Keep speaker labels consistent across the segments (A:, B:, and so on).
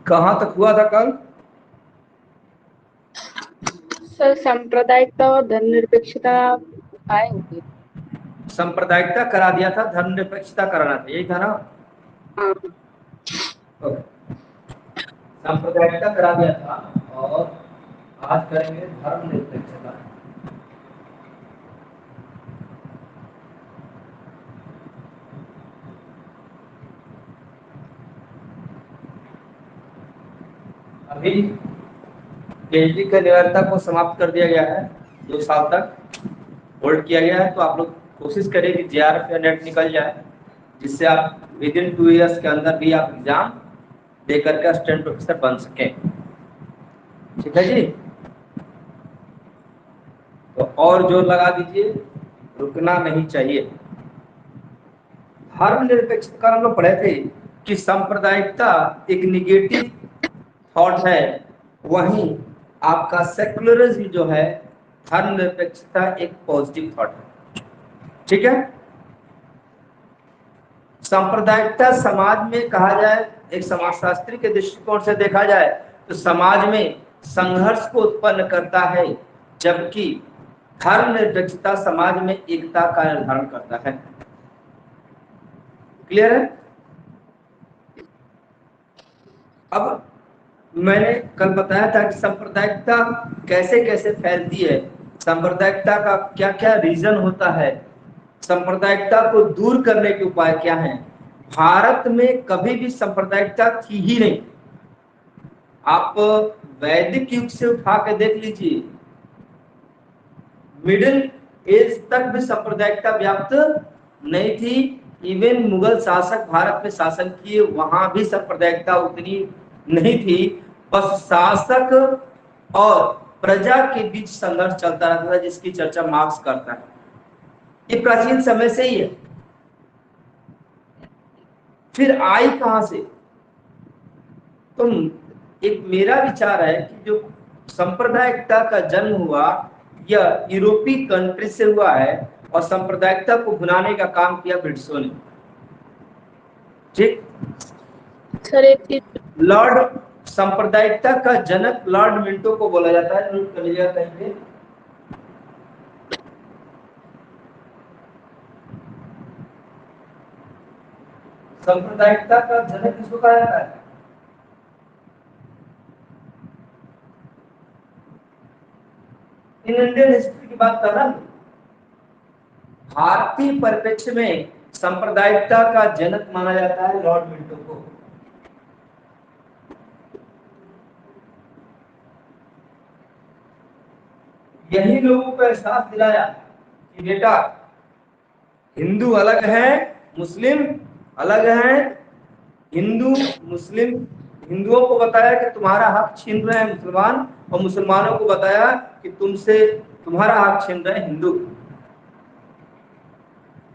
A: कहाँ तक हुआ था कल?
B: सर सांप्रदायिकता और धर्मनिरपेक्षता आए होंगे।
A: सांप्रदायिकता करा दिया था, धर्मनिरपेक्षता कराना था, यही था ना?
B: हाँ।
A: सांप्रदायिकता करा दिया था और आज करेंगे धर्मनिरपेक्षता। अभी पीएचडी की निरंतरता को समाप्त कर दिया गया है, 2 साल तक होल्ड किया गया है। तो आप लोग कोशिश करें कि जेआरएफ या नेट निकल जाए, जिससे आप विद इन 2 इयर्स के अंदर भी आप एग्जाम देकर के असिस्टेंट प्रोफेसर बन सकें। ठीक है जी? तो और जोर लगा दीजिए, रुकना नहीं चाहिए। धर्मनिरपेक्षता हम लोग पढ़े थे कि सांप्रदायिकता एक निगेटिव थॉट है, वहीं आपका सेकुलरिज्म जो है, धर्मनिरपेक्षता एक पॉजिटिव थॉट है। ठीक है? सांप्रदायिकता समाज में कहा जाए, एक समाजशास्त्री के दृष्टिकोण से देखा जाए तो समाज में संघर्ष को उत्पन्न करता है, जबकि धर्मनिरपेक्षता समाज में एकता का निर्धारण करता है। क्लियर है? अब मैंने कल बताया था कि सांप्रदायिकता कैसे कैसे फैलती है, सांप्रदायिकता का क्या क्या रीजन होता है, सांप्रदायिकता को दूर करने के उपाय क्या हैं। भारत में कभी भी सांप्रदायिकता थी ही नहीं। आप वैदिक युग से उठा के देख लीजिए, मिडिल एज तक भी सांप्रदायिकता व्याप्त नहीं थी। इवन मुगल शासक भारत में शासन किए, वहां भी सांप्रदायिकता उतनी नहीं थी। बस शासक और प्रजा के बीच संघर्ष चलता रहता था, जिसकी चर्चा मार्क्स करता है। ये प्राचीन समय से ही है। फिर आई कहां से? तो एक मेरा विचार है कि जो सांप्रदायिकता का जन्म हुआ, यह यूरोपीय कंट्री से हुआ है और सांप्रदायिकता को भुनाने का काम किया ब्रिटिशों ने। ठीक?
B: सर एक चीज,
A: लॉर्ड सांप्रदायिकता का जनक लॉर्ड मिंटो को बोला जाता है, नोट कर लीजिएगा कहीं पे। सांप्रदायिकता का जनक किसको कहा जाता है? इन इंडियन हिस्ट्री की बात कर रहा हूं। भारतीय परिप्रेक्ष्य में सांप्रदायिकता का जनक माना जाता है लॉर्ड मिंटो को। यही लोगों को एहसास दिलाया कि बेटा, हिंदू अलग है, मुस्लिम अलग है। हिंदू मुस्लिम, हिंदुओं को बताया कि तुम्हारा हक छीन रहे हैं मुसलमान, और मुसलमानों को बताया कि तुमसे तुम्हारा हक छीन रहे हैं हिंदू।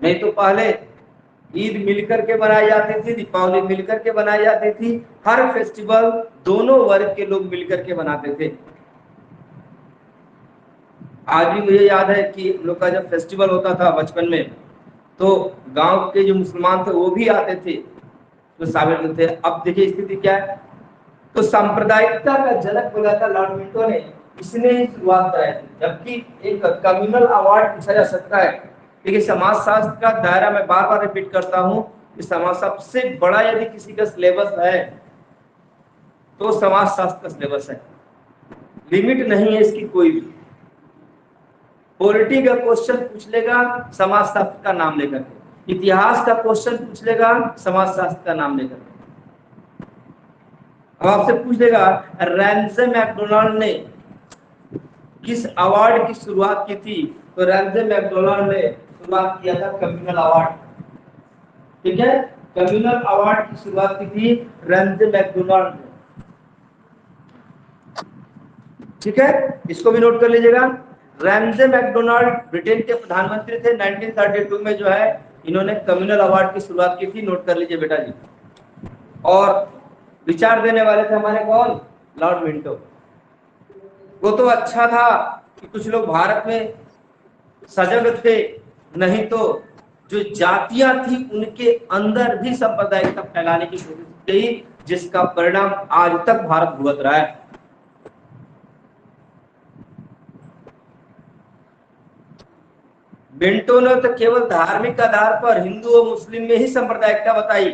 A: नहीं तो पहले ईद मिलकर के मनाई जाती थी, दीपावली मिलकर के बनाई जाती थी, हर फेस्टिवल दोनों वर्ग के लोग मिलकर के मनाते थे। आज भी मुझे याद है कि हम लोग का जब फेस्टिवल होता था बचपन में, तो गांव के जो मुसलमान थे वो भी आते थे, तो शामिल होते थे। अब देखिए स्थिति क्या है। तो सांप्रदायिकता का जनक बोला था लॉर्ड मिंटो ने, इसने ही शुरुआत कराई थी। जबकि एक कम्युनल अवार्ड पूछा जा सकता है, लेकिन समाजशास्त्र का दायरा मैं बार बार रिपीट करता हूं कि समाज सबसे बड़ा यदि किसी का सिलेबस है तो समाजशास्त्र का सिलेबस है। लिमिट नहीं है इसकी कोई भी। पॉलिटी का क्वेश्चन पूछ लेगा समाजशास्त्र का नाम लेकर, इतिहास का क्वेश्चन पूछ लेगा समाजशास्त्र का नाम लेकर। अब आपसे पूछ लेगा रैमजे मैकडोनाल्ड ने किस अवार्ड की शुरुआत की थी, तो रैमजे मैकडोनाल्ड ने शुरुआत किया था कम्युनल अवार्ड। ठीक है? कम्युनल अवार्ड की शुरुआत की थी रैमजे मैकडोनाल्ड ने। ठीक है? इसको भी नोट कर लीजिएगा। रैमजे मैकडोनाल्ड ब्रिटेन के प्रधानमंत्री थे। 1932 में जो है इन्होंने कम्युनल अवार्ड की शुरुआत की थी। नोट कर लीजिए बेटा जी। और विचार देने वाले थे हमारे कौन? Lord Minto. वो तो अच्छा था कि कुछ लोग भारत में सजग थे, नहीं तो जो जातियां थी उनके अंदर भी सांप्रदायिकता फैलाने की कोशिश की गई। जिसका परिणाम आज तक भारत भुगत रहा है। मिंटो ने तो केवल धार्मिक आधार पर हिंदू और मुस्लिम में ही सांप्रदायिकता बताई।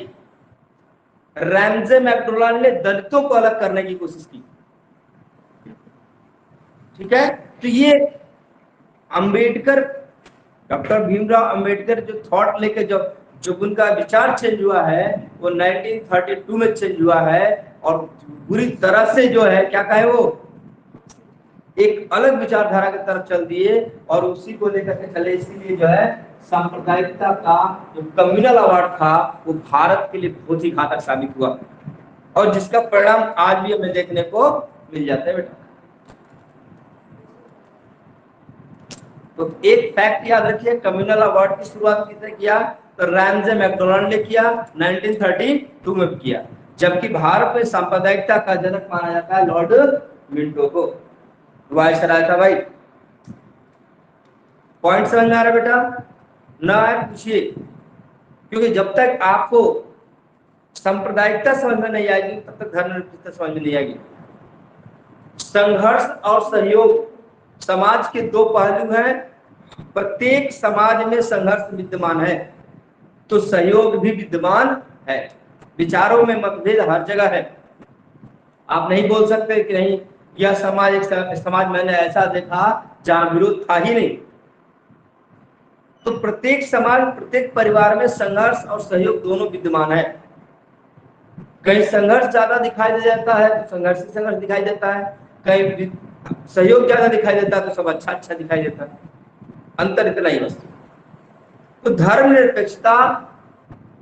A: रैमजे मैकडोनाल्ड ने दलितों को अलग करने की कोशिश की। ठीक है, तो ये अंबेडकर, डॉक्टर भीमराव अंबेडकर जो थॉट लेके जो उनका विचार चेंज हुआ है वो 1932 में चेंज हुआ है, और बुरी तरह से जो है क्या कहे वो एक अलग विचारधारा की तरफ चल दिए और उसी को लेकर के चले। इसीलिए जो है सांप्रदायिकता का जो कम्युनल अवार्ड था वो भारत के लिए बहुत ही घातक साबित हुआ, और जिसका परिणाम आज भी हमें देखने को मिल जाता है बेटा। तो एक फैक्ट याद रखिए, कम्युनल अवार्ड की शुरुआत किसने किया? तो रैमजे मैकडोनाल्ड ने किया, 1932 में किया, जबकि भारत में सांप्रदायिकता का जनक माना जाता है लॉर्ड मिंटो को। वायसराय था भाई। पॉइंट समझ में आ रहा है बेटा? ना है पूछिए, क्योंकि जब तक आपको सांप्रदायिकता समझ में नहीं आएगी तब तक धर्मनिरपेक्षता समझ में नहीं आएगी। संघर्ष और सहयोग समाज के दो पहलू हैं। प्रत्येक समाज में संघर्ष विद्यमान है तो सहयोग भी विद्यमान है। विचारों में मतभेद हर जगह है। आप नहीं बोल सकते कि नहीं यह समाज एक समाज मैंने ऐसा देखा जहां विरोध था ही नहीं। तो प्रत्येक समाज, प्रत्येक परिवार में संघर्ष और सहयोग दोनों विद्यमान है। कहीं संघर्ष ज्यादा दिखाई दे जाता है तो संघर्ष दिखाई देता है, कहीं सहयोग ज्यादा दिखाई देता है तो सब अच्छा अच्छा दिखाई देता है। अंतर इतना ही बस। तो धर्मनिरपेक्षता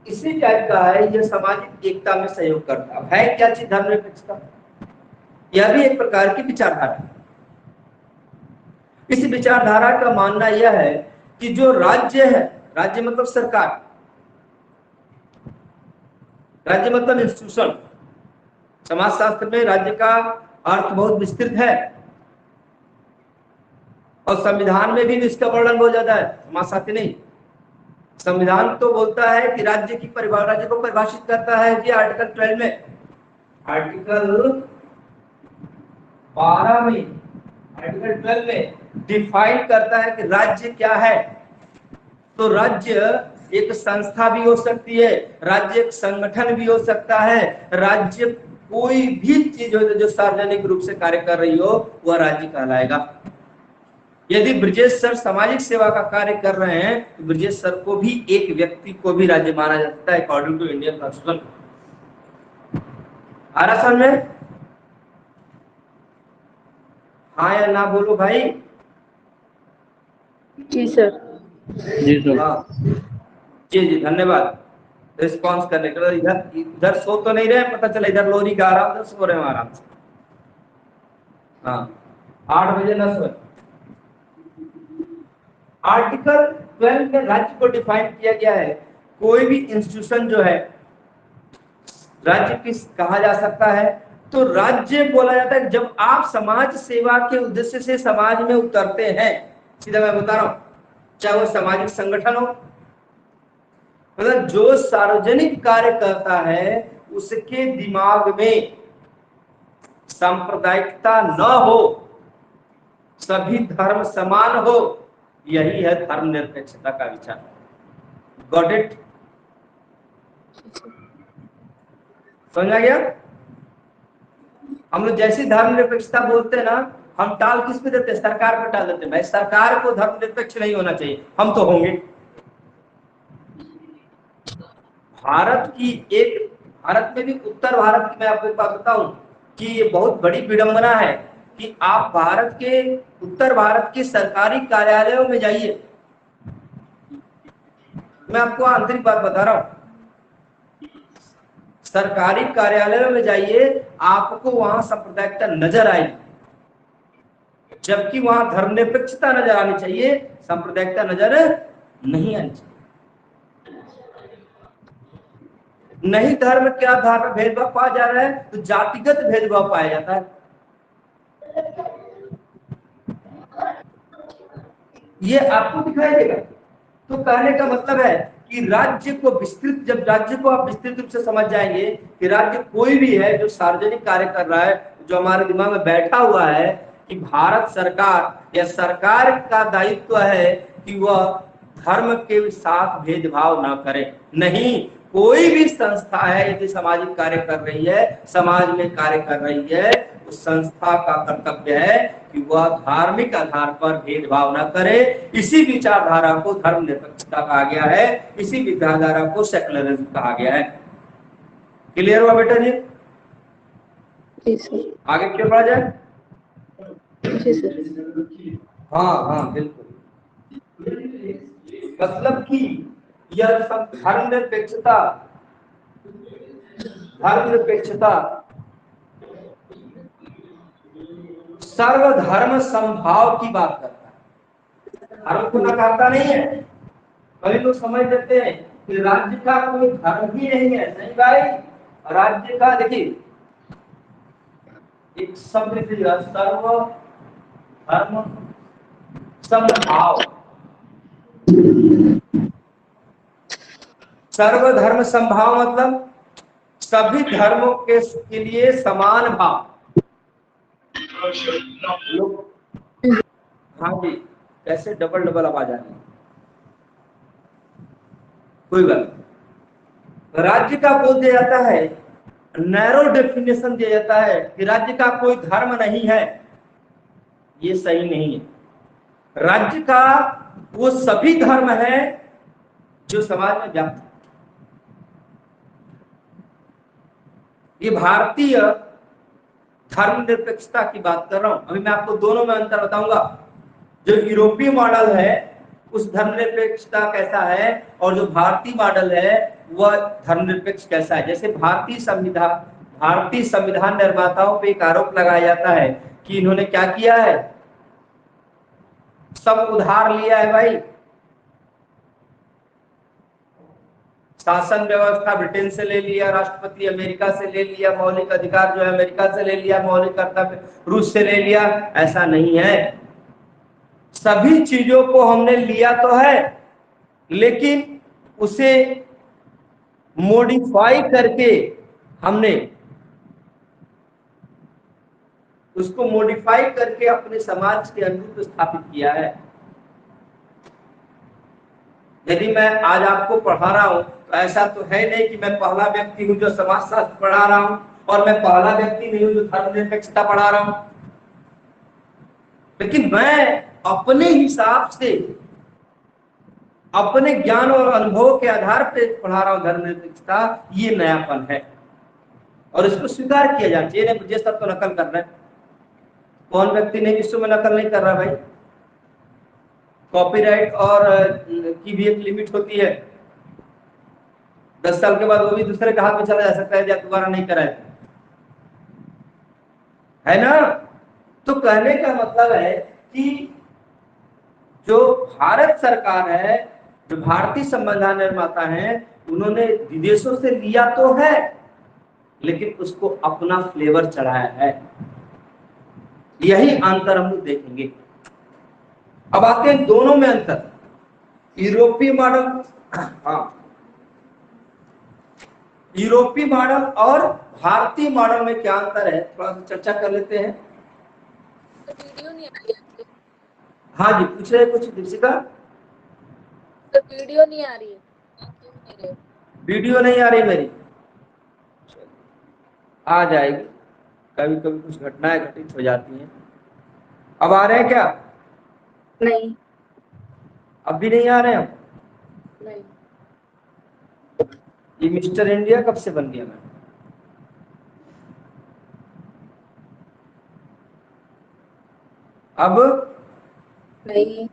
A: इसी टाइप का है, यह सामाजिक एकता में सहयोग करता है। क्या चीज धर्मनिरपेक्षता? यह भी एक प्रकार की विचारधारा है। इस विचारधारा का मानना यह है कि जो राज्य है, राज्य मतलब सरकार, राज्य मतलब इंस्टीट्यूशन। समाजशास्त्र में राज्य का अर्थ बहुत विस्तृत है और संविधान में भी इसका वर्णन बहुत ज्यादा है, समाजशास्त्र नहीं। संविधान तो बोलता है कि राज्य को परिभाषित करता है कि आर्टिकल 12 में, आर्टिकल 12 में, आर्टिकल 12 में डिफाइन करता है कि राज्य क्या है। तो राज्य एक संस्था भी हो सकती है, राज्य एक संगठन भी हो सकता है, राज्य कोई भी चीज हो जो सार्वजनिक रूप से कार्य कर रही हो वह राज्य कहलाएगा। यदि ब्रजेश सर सामाजिक सेवा का कार्य कर रहे हैं तो ब्रजेश सर को भी एक व्यक्ति को भी राज्य माना जाता है अकॉर्डिंग टू इंडियन कॉन्स्टिट्यूशन। आ रहा समझ में? हाँ या ना बोलो भाई।
B: जी सर।
C: जी सर।
A: हाँ जी जी, धन्यवाद रिस्पॉन्स करने के लिए। इधर इधर सो तो नहीं रहे, पता चला इधर लोरी गा रहा हूँ, सो रहे हैं आराम से। हाँ 8 बजे न सोए। आर्टिकल 12 में राज्य को डिफाइन किया गया है। कोई भी इंस्टीट्यूशन जो है राज्य किस कहा जा सकता है? तो राज्य बोला जाता है जब आप समाज सेवा के उद्देश्य से समाज में उतरते हैं। सीधा मैं बता रहा हूं, चाहे वो सामाजिक संगठन हो, मतलब जो सार्वजनिक कार्य करता है उसके दिमाग में सांप्रदायिकता न हो, सभी धर्म समान हो, यही है धर्मनिरपेक्षता का विचार। Got it? समझ आ गया? हम लोग जैसी धर्मनिरपेक्षता बोलते हैं ना, हम टाल किस पे देते हैं? सरकार पे टाल देते हैं। भाई सरकार को धर्मनिरपेक्ष नहीं होना चाहिए, हम तो होंगे। भारत में भी, उत्तर भारत की मैं आपको एक बात बताऊं कि ये बहुत बड़ी विडंबना है कि आप भारत के, उत्तर भारत के सरकारी कार्यालयों में जाइए। मैं आपको आंतरिक बात बता रहा हूं, सरकारी कार्यालयों में जाइए, आपको वहां सांप्रदायिकता नजर आएगी, जबकि वहां धर्मनिरपेक्षता नजर आनी चाहिए, सांप्रदायिकता नजर नहीं आनी चाहिए। नहीं धर्म के आधार पर भेदभाव पाया जा रहा है तो जातिगत भेदभाव पाया जाता है। ये आपको दिखाई देगा। तो कहने का मतलब है कि राज्य को विस्तृत, जब राज्य को आप विस्तृत रूप से समझ जाएंगे कि राज्य कोई भी है जो सार्वजनिक कार्य कर रहा है, जो हमारे दिमाग में बैठा हुआ है कि भारत सरकार या सरकार का दायित्व है कि वह धर्म के साथ भेदभाव ना करे। नहीं, कोई भी संस्था है यदि सामाजिक कार्य कर रही है, समाज में कार्य कर रही है, उस संस्था का कर्तव्य है कि वह धार्मिक आधार पर भेदभाव न करे। इसी विचारधारा को धर्मनिरपेक्षता कहा गया है, इसी विचारधारा को सेकुलरिज्म कहा गया है। क्लियर हुआ बेटा जी?
B: जी सर।
A: आगे क्यों बढ़ा जाए?
B: जी सर।
A: हाँ हाँ बिल्कुल। मतलब कि यह सब धर्मनिरपेक्षता सर्वधर्म समभाव की बात करता है, धर्म को नकारता नहीं है। कई लोग समझ लेते हैं कि राज्य का कोई धर्म ही नहीं है। नहीं भाई, राज्य का देखिए एक शब्द लिखिएगा, सर्वधर्म समभाव। सर्वधर्म समभाव मतलब सभी धर्मों के लिए समान भाव। हाँ जी, कैसे डबल डबल आवाज आ रही है, कोई बात नहीं। राज्य का बोल दिया जाता है, नैरो डेफिनेशन दिया जाता है कि राज्य का कोई धर्म नहीं है, ये सही नहीं है। राज्य का वो सभी धर्म है जो समाज में व्याप्त है। ये भारतीय धर्मनिरपेक्षता की बात कर रहा हूं। अभी मैं आपको दोनों में अंतर बताऊंगा। जो यूरोपीय मॉडल है उस धर्मनिरपेक्षता कैसा है, और जो भारतीय मॉडल है वह धर्मनिरपेक्ष कैसा है। जैसे भारतीय संविधान निर्माताओं पे एक आरोप लगाया जाता है कि इन्होंने क्या किया है, सब उधार लिया है भाई। शासन व्यवस्था ब्रिटेन से ले लिया, राष्ट्रपति अमेरिका से ले लिया, मौलिक अधिकार जो है अमेरिका से ले लिया, मौलिक कर्तव्य रूस से ले लिया। ऐसा नहीं है, सभी चीजों को हमने लिया तो है, लेकिन उसे मॉडिफाई करके हमने उसको मॉडिफाई करके अपने समाज के अनुरूप स्थापित किया है। यदि मैं आज आपको पढ़ा रहा हूं तो ऐसा तो है नहीं कि मैं पहला व्यक्ति हूं जो समाजशास्त्र पढ़ा रहा हूं, और मैं पहला व्यक्ति नहीं हूं जो धर्मनिरपेक्षता पढ़ा रहा हूं, लेकिन मैं अपने हिसाब से अपने ज्ञान और अनुभव के आधार पर पढ़ा रहा हूं धर्मनिरपेक्षता। ये नयापन है और इसको स्वीकार किया जाना चाहिए। मुझे सब तो नकल कर रहे हैं, कौन व्यक्ति नहीं विश्व में नकल नहीं कर रहा भाई। कॉपीराइट और की भी एक लिमिट होती है, 10 साल के बाद वो भी दूसरे के हाथ में चला जा सकता है जब दोबारा नहीं कराए, है ना। तो कहने का मतलब है कि जो भारत सरकार है, जो भारतीय संविधान निर्माता है, उन्होंने विदेशों से लिया तो है लेकिन उसको अपना फ्लेवर चढ़ाया है। यही अंतर हम लोग देखेंगे। अब आते हैं दोनों में अंतर, यूरोपीय मॉडल, हाँ यूरोपीय मॉडल और भारतीय मॉडल में क्या अंतर है, थोड़ा सा चर्चा कर लेते हैं।
B: तो वीडियो नहीं आ रही है।
A: हाँ जी, पूछ रहे कुछ दीपिका?
B: तो वीडियो नहीं आ रही है, क्यों नहीं रहे?
A: वीडियो नहीं आ रही मेरी, आ जाएगी। कभी कभी कुछ घटनाएं घटित हो जाती हैं। अब आ रहे हैं क्या?
B: नहीं
A: अब भी नहीं आ रहे हैं?
B: नहीं।
A: ये मिस्टर इंडिया कब से बन गया मैं? अब
B: नहीं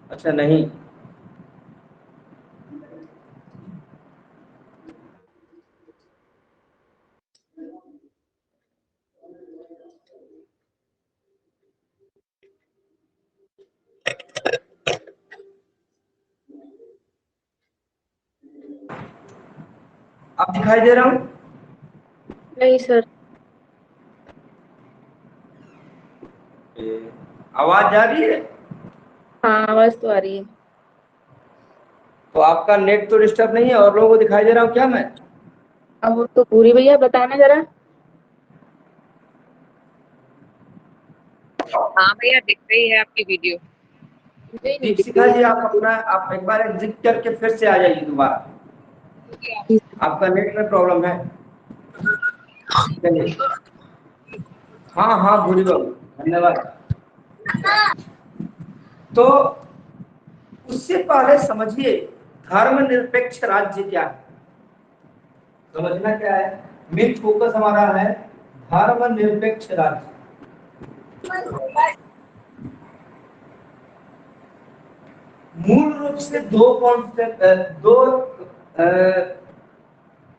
A: अच्छा नहीं, अब दिखाई दे रहा हूं?
B: नहीं सर।
A: आवाज जा रही है?
B: हाँ आवाज तो आ रही है।
A: तो आपका नेट तो डिस्टर्ब नहीं है और लोगों को दिखाई दे रहा हूँ क्या मैं?
B: अब तो पूरी भैया बताना जरा।
C: हाँ भैया दिख रही है आपकी वीडियो।
B: मुझे नहीं दिख
A: दीपशिखा
B: रही
A: जी आप एक बार एग्जिट करके फिर से आ जाइए दोबारा,
B: है।
A: आपका नेट में प्रॉब्लम है। चलिए, हाँ हाँ भूरी बाबू धन्यवाद। तो उससे पहले समझिए धर्मनिरपेक्ष राज्य क्या है, समझना क्या है। मेन फोकस हमारा है धर्मनिरपेक्ष राज्य। मूल रूप से दो कॉन्सेप्ट, दो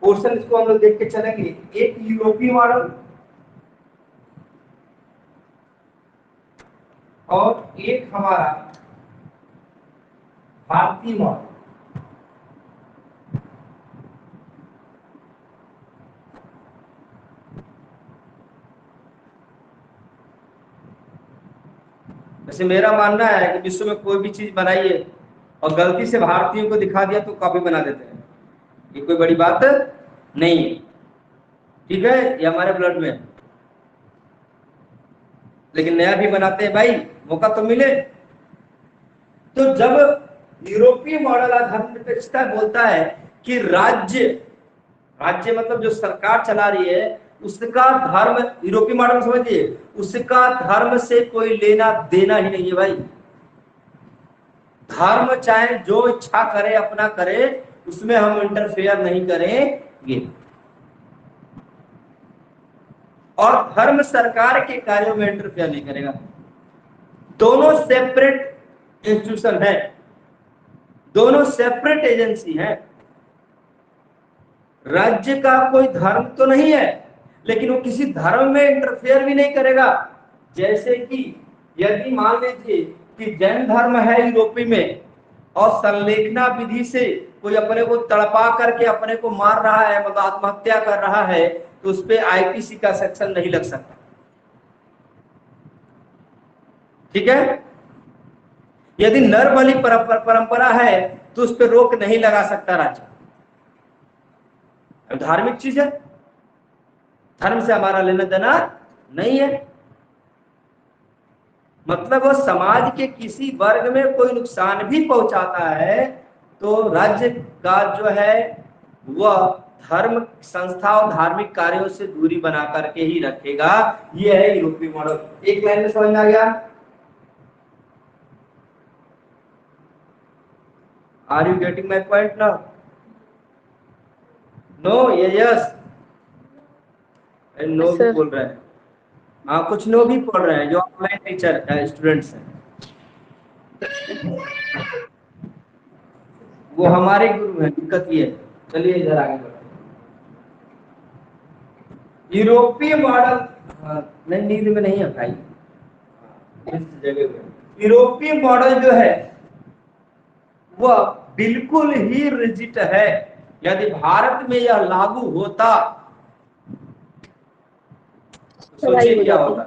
A: पोर्शन इसको हम लोग देख के चलेंगे। एक यूरोपीय मॉडल और एक हमारा भारतीय मॉडल। वैसे मेरा मानना है कि विश्व में कोई भी चीज बनाइए और गलती से भारतीयों को दिखा दिया तो कॉपी बना देते हैं, ये कोई बड़ी बात नहीं है, ठीक है, ये हमारे ब्लड में है। लेकिन नया भी बनाते हैं भाई, मौका तो मिले। तो जब यूरोपीय मॉडल धर्मनिरपेक्षता बोलता है कि राज्य राज्य मतलब जो सरकार चला रही है उसका धर्म, यूरोपीय मॉडल समझिए, उसका धर्म से कोई लेना देना ही नहीं है भाई। धर्म चाहे जो इच्छा करे अपना करे, उसमें हम इंटरफेयर नहीं करेंगे। और धर्म सरकार के कार्यों में इंटरफेयर नहीं करेगा। दोनों सेपरेट इंस्टीट्यूशन है, दोनों सेपरेट एजेंसी है। राज्य का कोई धर्म तो नहीं है, लेकिन वो किसी धर्म में इंटरफेयर भी नहीं करेगा। जैसे कि यदि मान लीजिए कि जैन धर्म है यूरोपी में और संलेखना विधि से कोई अपने को तड़पा करके अपने को मार रहा है, मतलब आत्महत्या कर रहा है, तो उस पर आईपीसी का सेक्शन नहीं लग सकता, ठीक है। यदि नर बलि परंपरा है तो उस पर रोक नहीं लगा सकता राज्य। धार्मिक चीज है, धर्म से हमारा लेना देना नहीं है। मतलब वो समाज के किसी वर्ग में कोई नुकसान भी पहुंचाता है तो राज्य का जो है वह धर्म संस्था और धार्मिक कार्यों से दूरी बना करके ही रखेगा। यह है यूरोपीय मॉडल। एक लाइन में समझ में आ गया? Are you getting my point now? No, ये यस नो भी
B: सर
A: बोल रहे हैं। हाँ, कुछ नो भी पढ़ रहे हैं जो ऑनलाइन टीचर स्टूडेंट्स हैं, वो हमारे गुरु हैं। दिक्कत ये है। चलिए इधर आगे बढ़ते हैं। यूरोपीय मॉडल, नहीं नींद में नहीं है भाई, इस जगह पे यूरोपीय मॉडल जो है वह बिल्कुल ही रिजिड है। यदि भारत में यह लागू होता तो
B: पढ़ाई
A: सोचिए
B: हो
A: क्या
B: जाती
A: होता,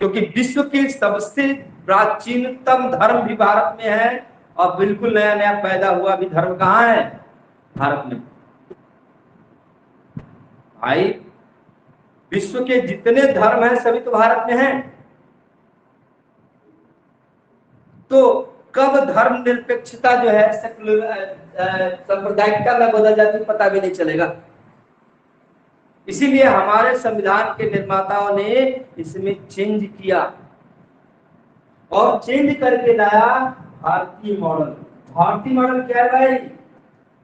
A: क्योंकि विश्व के सबसे प्राचीनतम धर्म भी भारत में है और बिल्कुल नया नया पैदा हुआ भी धर्म कहाँ है? भारत में। भाई विश्व के जितने धर्म हैं सभी तो भारत में हैं। तो कब धर्म निरपेक्षता जो है सांप्रदायिकता में बदल जाती पता भी नहीं चलेगा। इसीलिए हमारे संविधान के निर्माताओं ने इसमें चेंज किया और चेंज करके लाया भारतीय मॉडल। भारतीय मॉडल क्या है भाई?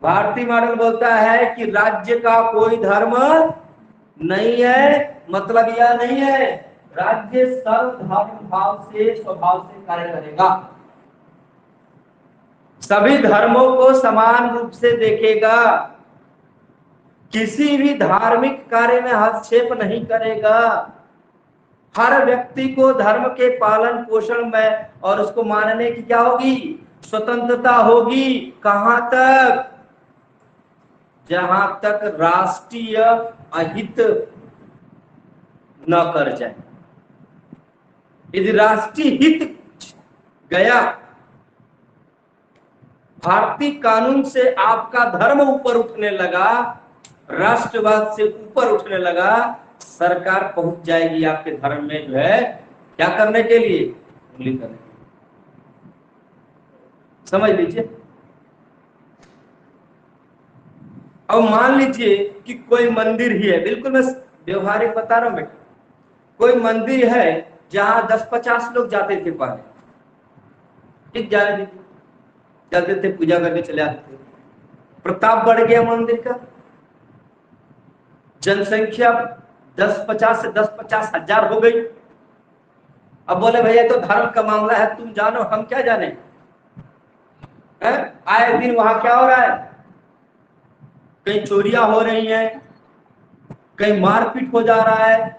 A: भारतीय मॉडल बोलता है कि राज्य का कोई धर्म नहीं है, मतलब यह नहीं है राज्य सर्वधर्म भाव से स्वभाव से कार्य करेगा, सभी धर्मों को समान रूप से देखेगा, किसी भी धार्मिक कार्य में हस्तक्षेप नहीं करेगा, हर व्यक्ति को धर्म के पालन पोषण में और उसको मानने की क्या होगी? स्वतंत्रता होगी। कहां तक? जहां तक राष्ट्रीय अहित न कर जाए। यदि राष्ट्रीय हित गया भारतीय कानून से आपका धर्म ऊपर उठने लगा, राष्ट्रवाद से ऊपर उठने लगा, सरकार पहुंच जाएगी आपके धर्म में जो है क्या करने के लिए, उंगली करने के लिए। समझ लीजिए। अब मान लीजिए कि कोई मंदिर ही है, बिल्कुल मैं व्यवहारिक बता रहा हूं बेटा, कोई मंदिर है जहां 10-50 लोग जाते थे पहले, ठीक, जाने दीजिए, जाते थे पूजा करके चले आते थे। प्रताप बढ़ गया मंदिर का, जनसंख्या 10-50 से 10-50 हजार हो गई। अब बोले भैया तो धर्म का मामला है, तुम जानो हम क्या जाने है? आए दिन वहां क्या हो रहा है, कहीं चोरियां हो रही हैं, कहीं मारपीट हो जा रहा है,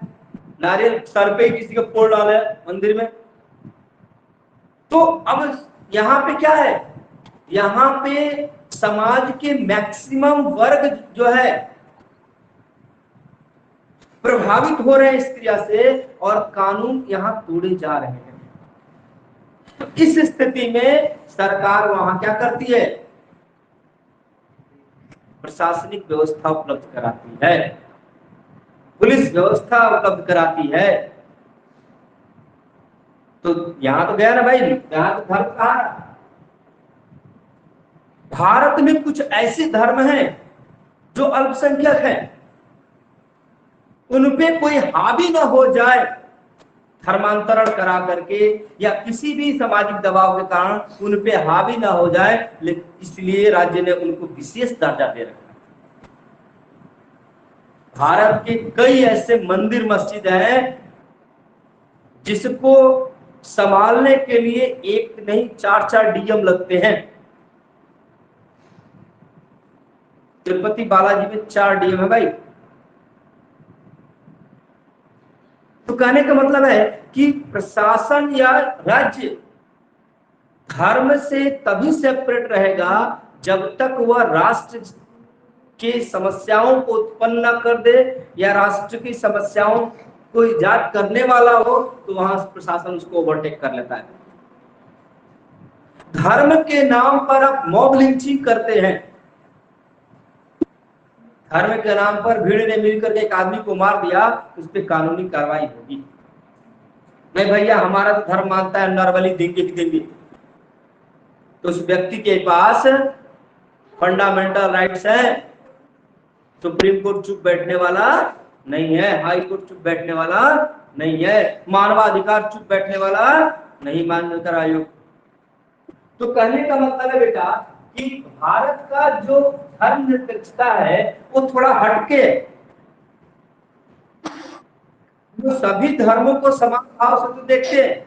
A: नारियल सर पे किसी को फोड़ डाले मंदिर में। तो अब यहाँ पे क्या है, यहाँ पे समाज के मैक्सिमम वर्ग जो है प्रभावित हो रहे हैं इस क्रिया से, और कानून यहाँ तोड़े जा रहे हैं। तो इस स्थिति में सरकार वहां क्या करती है, प्रशासनिक व्यवस्था उपलब्ध कराती है, पुलिस व्यवस्था उपलब्ध कराती है। तो यहां तो गया ना भाई, यहां तो धर्म कहा है। भारत में कुछ ऐसे धर्म हैं जो अल्पसंख्यक हैं, उनपे कोई हावी ना हो जाए धर्मांतरण करा करके, या किसी भी सामाजिक दबाव के कारण उनपे हावी ना हो जाए, इसलिए राज्य ने उनको विशेष दर्जा दे रखा है। भारत के कई ऐसे मंदिर मस्जिद हैं जिसको संभालने के लिए एक नहीं 4-4 डीएम लगते हैं। तिरुपति बालाजी में 4 डीएम है भाई। तो कहने का मतलब है कि प्रशासन या राज्य धर्म से तभी सेपरेट रहेगा जब तक वह राष्ट्र की समस्याओं को उत्पन्न न कर दे, या राष्ट्र की समस्याओं को इजाद करने वाला हो, तो वहां प्रशासन उसको ओवरटेक कर लेता है। धर्म के नाम पर आप मॉब लिंचिंग करते हैं, धर्म के नाम पर भीड़ ने मिलकर के एक आदमी को मार दिया, उस पर कानूनी कार्रवाई होगी। नहीं भैया हमारा तो धर्म मानता है नॉर्मली देंगे ही देंगे, तो उस व्यक्ति के पास फंडामेंटल राइट्स है। सुप्रीम कोर्ट चुप बैठने वाला नहीं है, हाई कोर्ट चुप बैठने वाला नहीं है, मानवाधिकार चुप बैठने वाला नहीं, मानवाधिकार आयोग। तो कहने का मतलब है बेटा कि भारत का जो धर्म निरपेक्षता है वो थोड़ा हटके है, वो सभी धर्मों को समान भाव से तो देखते हैं,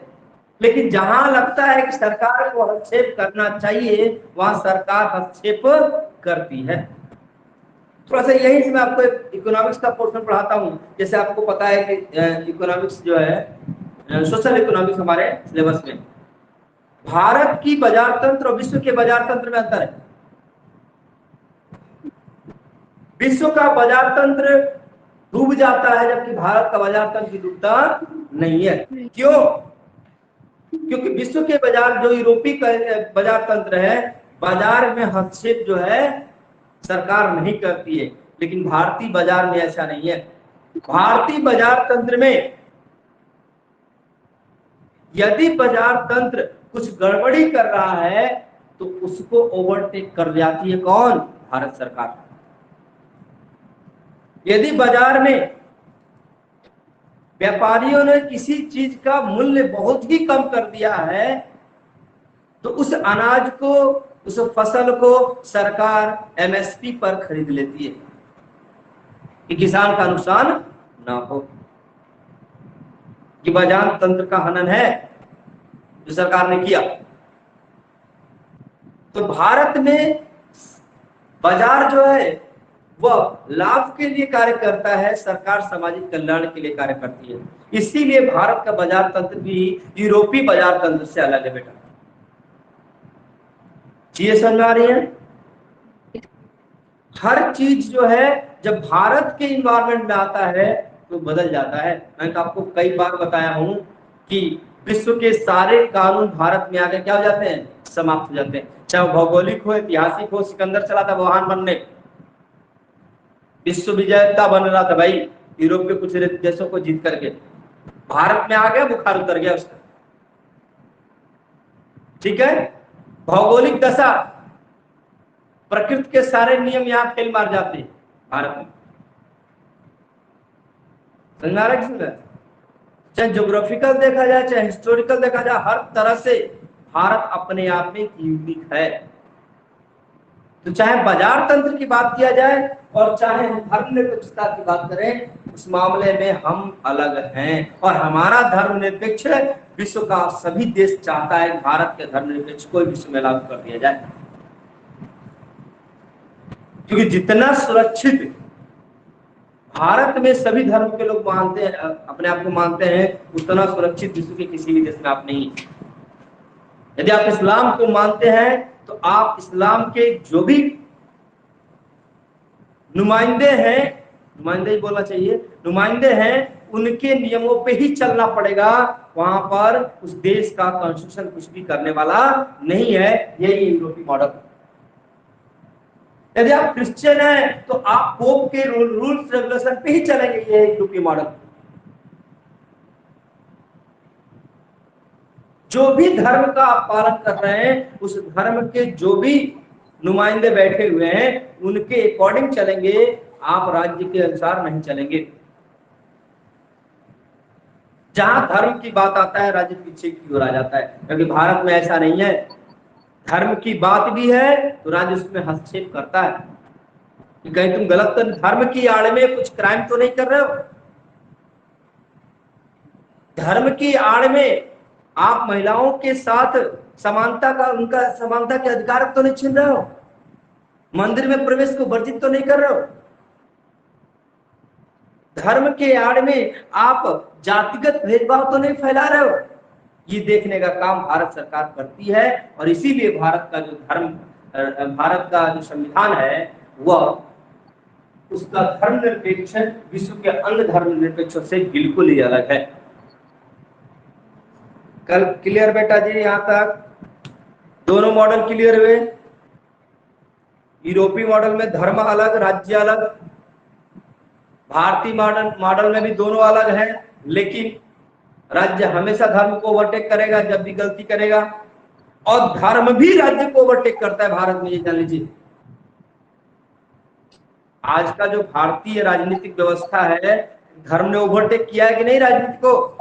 A: लेकिन जहां लगता है कि सरकार को हस्तक्षेप करना चाहिए वहां सरकार हस्तक्षेप करती है। थोड़ा सा यही से मैं आपको इकोनॉमिक्स का पोर्शन पढ़ाता हूं। जैसे आपको पता है कि इकोनॉमिक्स जो है सोशल इकोनॉमिक्स हमारे सिलेबस में, भारत की बाजार तंत्र और विश्व के बाजार तंत्र में अंतर है। विश्व का बाजार तंत्र डूब जाता है जबकि भारत का बाजार तंत्र डूबता नहीं है। क्यों? क्योंकि विश्व के बाजार जो यूरोपीय बाजार तंत्र है, बाजार में हस्तक्षेप जो है सरकार नहीं करती है, लेकिन भारतीय बाजार में ऐसा नहीं है। भारतीय बाजार तंत्र में यदि बाजार तंत्र कुछ गड़बड़ी कर रहा है तो उसको ओवरटेक कर जाती है कौन? भारत सरकार। यदि बाजार में व्यापारियों ने किसी चीज का मूल्य बहुत ही कम कर दिया है तो उस अनाज को, उस फसल को सरकार एमएसपी पर खरीद लेती है कि किसान का नुकसान ना हो। कि बाजार तंत्र का हनन है जो सरकार ने किया। तो भारत में बाजार जो है वह लाभ के लिए कार्य करता है, सरकार सामाजिक कल्याण के लिए कार्य करती है। इसीलिए भारत का बाजार तंत्र भी यूरोपीय बाजार तंत्र से अलग है बेटा। चीजें समझ आ रही है? हर चीज जो है जब भारत के इन्वायरमेंट में आता है तो बदल जाता है। मैंने तो आपको कई बार बताया हूं कि विश्व के सारे कानून भारत में आके क्या हो जाते हैं, समाप्त हो जाते हैं। चाहे वो भौगोलिक हो, ऐतिहासिक हो, सिकंदर चला था वुहान बनने, विश्व विजेता बन रहा था भाई, यूरोप के कुछ देशों को जीत करके, भारत में आ गया, बुखार उतर गया उसका। ठीक है, भौगोलिक दशा, प्रकृति के सारे नियम यहाँ फेल मार जाते हैं भारत में। समझ में आ रहा है? चाहे ज्योग्राफिकल देखा जाए, चाहे हिस्टोरिकल देखा जाए, हर तरह से भारत अपने आप में यूनिक है। तो चाहे बाजार तंत्र की बात किया जाए और चाहे हम धर्मनिरपेक्षता की बात करें, उस मामले में हम अलग हैं। और हमारा धर्मनिरपेक्ष विश्व का सभी देश चाहता है भारत के धर्मनिरपेक्ष को विश्व में लागू कर दिया जाए, क्योंकि जितना सुरक्षित भारत में सभी धर्म के लोग मानते हैं, अपने आप को मानते हैं, उतना सुरक्षित विश्व के किसी भी देश में आप नहीं। यदि आप इस्लाम को मानते हैं तो आप इस्लाम के जो भी नुमाइंदे हैं, नुमाइंदे ही बोलना चाहिए, नुमाइंदे हैं, उनके नियमों पे ही चलना पड़ेगा। वहां पर उस देश का कॉन्स्टिट्यूशन कुछ भी करने वाला नहीं है। यही यूरोपीय मॉडल। यदि आप क्रिश्चियन हैं तो आप पोप के रूल्स रेगुलेशन पे ही चलेंगे, ये यूरोपीय मॉडल। जो भी धर्म का आप पालन कर रहे हैं, उस धर्म के जो भी नुमाइंदे बैठे हुए हैं, उनके अकॉर्डिंग चलेंगे, आप राज्य के अनुसार नहीं चलेंगे। जहां धर्म की बात आता है, राज्य पीछे की ओर आ जाता है, क्योंकि भारत में ऐसा नहीं है। धर्म की बात भी है तो राज्य उसमें हस्तक्षेप करता है कि कहीं तुम गलत, तो धर्म की आड़ में कुछ क्राइम तो नहीं कर रहे हो, धर्म की आड़ में आप महिलाओं के साथ समानता का, उनका समानता के अधिकार तो नहीं छीन रहे हो, मंदिर में प्रवेश को वर्जित तो नहीं कर रहे हो, धर्म के आड़ में आप जातिगत भेदभाव तो नहीं फैला रहे हो। ये देखने का काम भारत सरकार करती है। और इसीलिए भारत का जो भारत का जो संविधान है, वह उसका धर्मनिरपेक्ष विश्व के अन्य धर्मनिरपेक्षों से बिल्कुल ही अलग है। कल क्लियर बेटा जी? यहां तक दोनों मॉडल क्लियर हुए। यूरोपीय मॉडल में धर्म अलग, राज्य अलग, भारतीय मॉडल में भी दोनों अलग हैं, लेकिन राज्य हमेशा धर्म को ओवरटेक करेगा जब भी गलती करेगा, और धर्म भी राज्य को ओवरटेक करता है भारत में, ये जान लीजिए। आज का जो भारतीय राजनीतिक व्यवस्था है, धर्म ने ओवरटेक किया है कि नहीं राजनीति को?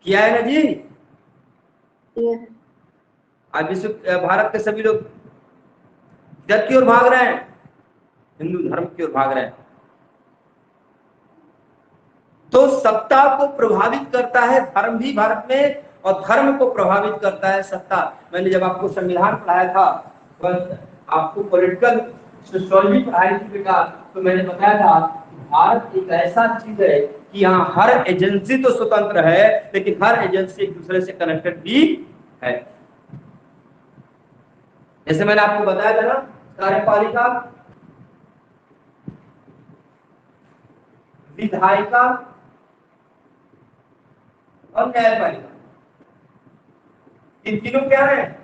A: किया है ना जी? आज विश्व भारत के सभी लोग किधर की ओर भाग रहे हैं? हिंदू धर्म की ओर भाग रहे हैं। तो सत्ता को प्रभावित करता है धर्म भी भारत में, और धर्म को प्रभावित करता है सत्ता। मैंने जब आपको संविधान पढ़ाया था, आपको पॉलिटिकल सोशियोलॉजी पढ़ाई थी बेटा, तो मैंने बताया था भारत एक ऐसा चीज है कि यहाँ हर एजेंसी तो स्वतंत्र है, लेकिन हर एजेंसी एक दूसरे से कनेक्टेड भी है। जैसे मैंने आपको बताया था ना, कार्यपालिका, विधायिका और न्यायपालिका, इन तीनों क्या है?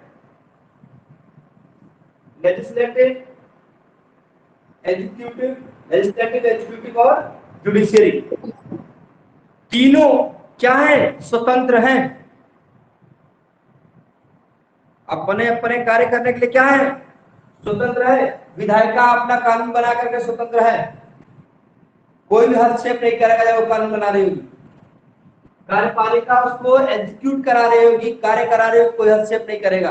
A: लेजिस्लेटिव, एग्जीक्यूटिव और जुडिशियरी। तीनों क्या है? स्वतंत्र हैं, अपने अपने कार्य करने के लिए क्या है? स्वतंत्र है। विधायिका अपना कानून बना करके स्वतंत्र है, कोई भी हस्तक्षेप नहीं करेगा जब वो कानून बना रही होगी। कार्यपालिका उसको एग्जीक्यूट करा रही होगी, कार्य करा रही होगी, कोई हस्तक्षेप नहीं करेगा।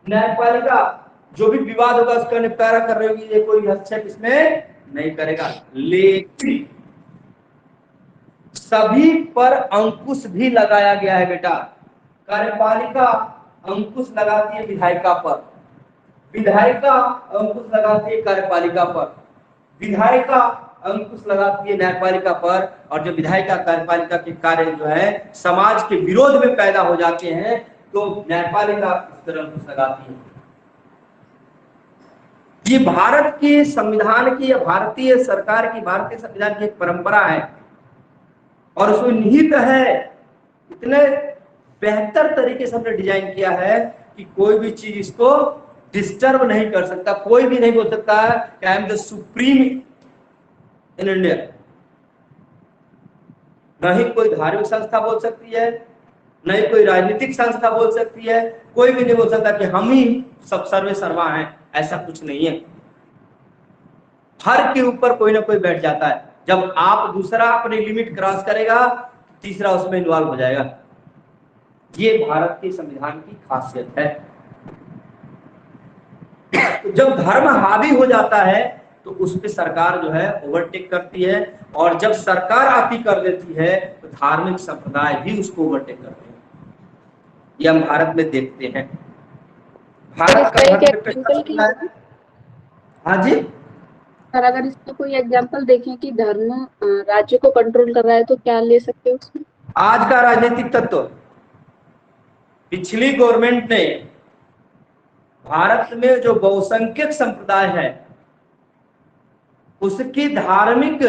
A: न्यायपालिका जो भी विवाद होगा उसका निपटारा कर रही होगी, ये कोई हस्तक्षेप इसमें नहीं करेगा। लेकिन सभी पर अंकुश भी लगाया गया है बेटा। कार्यपालिका अंकुश लगाती है विधायिका पर, विधायिका अंकुश लगाती है कार्यपालिका पर, विधायिका अंकुश लगाती है न्यायपालिका पर, और जो विधायिका कार्यपालिका के कार्य जो है समाज के विरोध में पैदा हो जाते हैं, तो न्यायपालिका इस तरह अंकुश लगाती है। ये भारत के संविधान की या भारतीय सरकार की, भारतीय संविधान की एक परंपरा है और उसमें निहित है, इतने बेहतर तरीके से हमने डिजाइन किया है कि कोई भी चीज इसको डिस्टर्ब नहीं कर सकता। कोई भी नहीं बोल सकता कि I am the supreme in India. न ही कोई धार्मिक संस्था बोल सकती है, न ही कोई राजनीतिक संस्था बोल सकती है, कोई भी नहीं बोल सकता कि हम ही सब सर्वे सर्वा हैं। ऐसा कुछ नहीं है। हर के ऊपर कोई ना कोई बैठ जाता है। जब आप दूसरा अपनी लिमिट क्रॉस करेगा, तीसरा उसमें इन्वॉल्व हो जाएगा। ये भारत के संविधान की खासियत है। तो जब धर्म हावी हो जाता है तो उस पर सरकार जो है ओवरटेक करती है, और जब सरकार आती कर देती है तो धार्मिक संप्रदाय भी उसको ओवरटेक करते हैं। ये हम भारत में देखते हैं। भारत का
B: इसका एक
A: धर्म
B: एग्जाम्पल की
A: निरपेक्षता है। हाँ जी,
B: सर, अगर इसका कोई एग्जाम्पल देखें कि धर्म राज्य को कंट्रोल कर रहा है तो क्या ले सकते हो उसमें?
A: आज का राजनीतिक तत्व, पिछली गवर्नमेंट ने भारत में जो बहुसंख्यक संप्रदाय है उसकी धार्मिक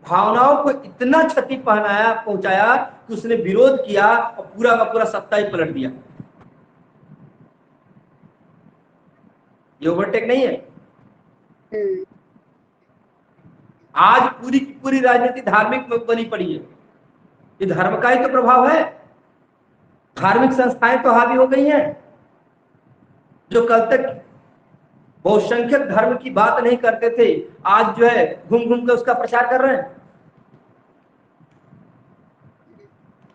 A: भावनाओं को इतना क्षति पहुंचाया कि उसने विरोध किया और पूरा का पूरा सत्ता ही पलट दिया। ये ओवरटेक नहीं है।
B: हम्म।
A: आज पूरी की पूरी राजनीति धार्मिक में बनी पड़ी है। ये धर्म का ही तो प्रभाव है। धार्मिक संस्थाएं तो हावी हो गई हैं। जो कल तक बहुसंख्यक धर्म की बात नहीं करते थे, आज जो है घूम घूम कर उसका प्रचार कर रहे हैं।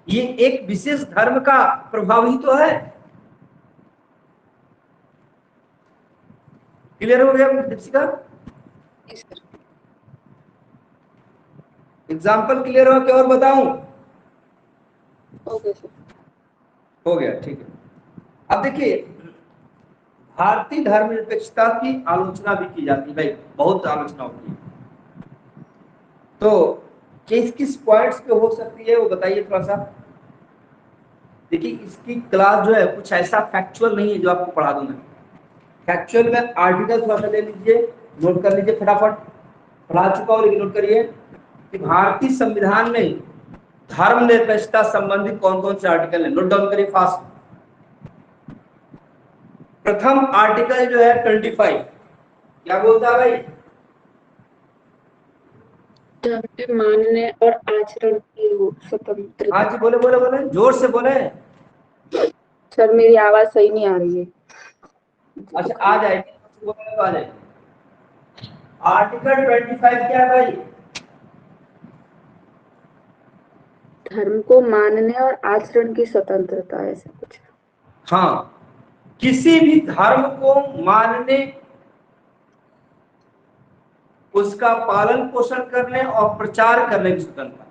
A: ये एक विशेष धर्म का प्रभाव ही तो है। क्लियर हो गया दीपिका?
C: जी सर।
A: एग्जाम्पल क्लियर हो क्या और बताऊं?
B: Okay sir.
A: हो गया, ठीक है। अब देखिए, भारतीय धर्मनिरपेक्षता की आलोचना भी की जाती है भाई, बहुत आलोचना होती है। तो किस किस पॉइंट्स पे हो सकती है वो बताइए थोड़ा सा। देखिए, इसकी क्लास जो है कुछ ऐसा फैक्चुअल नहीं है जो आपको पढ़ा दूं मैं। फैक्चुअल में आर्टिकल थोड़ा सा ले लीजिए, नोट कर लीजिए फटाफट। पढ़ा चुका हूं लेकिन नोट करिए कि भारतीय संविधान में धर्मनिरपेक्षता संबंधित कौन कौन से आर्टिकल है। नोट डाउन करिए फास्ट। प्रथम आर्टिकल जो है 25, क्या बोलता है भाई?
B: धर्म के मानने और आचरण की
A: हाँ
B: स्वतंत्रता।
A: जी, बोले बोले बोले, जोर से बोले।
B: सर, मेरी आवाज सही नहीं आ रही है।
A: अच्छा, आ जाएगी, बोले तो आ जाएगी। आर्टिकल 25 क्या है भाई?
B: धर्म को मानने और आचरण की स्वतंत्रता, ऐसा कुछ।
A: हाँ, किसी भी धर्म को मानने, उसका पालन पोषण करने और प्रचार करने की स्वतंत्रता।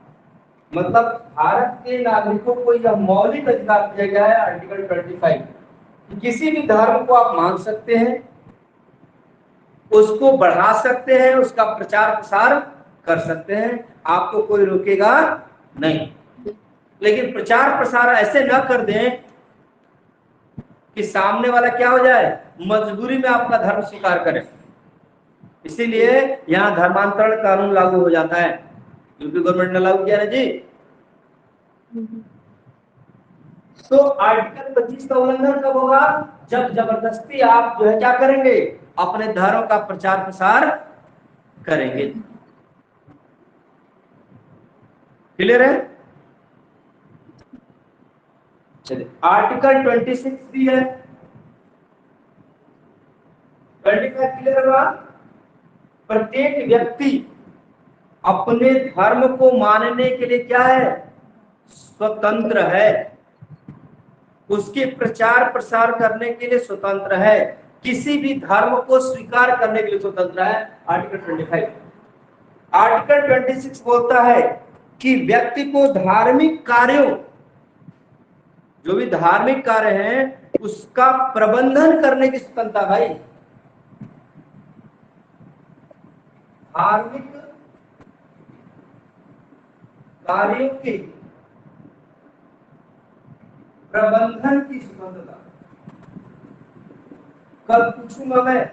A: मतलब भारत के नागरिकों को यह मौलिक अधिकार दिया गया है आर्टिकल 25, किसी भी धर्म को आप मान सकते हैं, उसको बढ़ा सकते हैं, उसका प्रचार प्रसार कर सकते हैं, आपको कोई रोकेगा नहीं। लेकिन प्रचार प्रसार ऐसे न कर दें कि सामने वाला क्या हो जाए, मजबूरी में आपका धर्म स्वीकार करे। इसीलिए यहाँ धर्मांतरण कानून लागू हो जाता है। यूपी गवर्नमेंट ने लागू किया ना जी। तो आर्टिकल 25 का उल्लंघन कब होगा? जब जबरदस्ती आप जो है क्या करेंगे, अपने धर्म का प्रचार प्रसार करेंगे। क्लियर है? चलिए, आर्टिकल 26 भी है। 25 क्लियर होगा? प्रत्येक व्यक्ति अपने धर्म को मानने के लिए क्या है, स्वतंत्र है। उसके प्रचार प्रसार करने के लिए स्वतंत्र है। किसी भी धर्म को स्वीकार करने के लिए स्वतंत्र है। आर्टिकल 25। आर्टिकल 26 बोलता है कि व्यक्ति को धार्मिक कार्यों, जो भी धार्मिक कार्य हैं, उसका प्रबंधन करने की स्वतंत्रता। भाई, धार्मिक कार्यों की प्रबंधन की स्वतंत्रता। कल पूछूंगा मैं,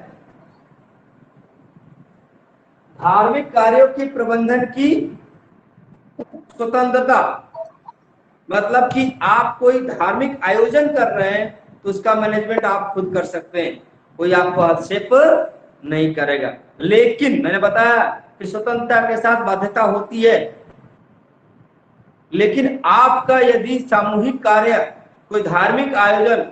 A: धार्मिक कार्यों के प्रबंधन की स्वतंत्रता मतलब कि आप कोई धार्मिक आयोजन कर रहे हैं तो उसका मैनेजमेंट आप खुद कर सकते हैं, कोई आपको हस्तक्षेप नहीं करेगा। लेकिन मैंने बताया कि स्वतंत्रता के साथ बाध्यता होती है, लेकिन आपका यदि सामूहिक कार्य, कोई धार्मिक आयोजन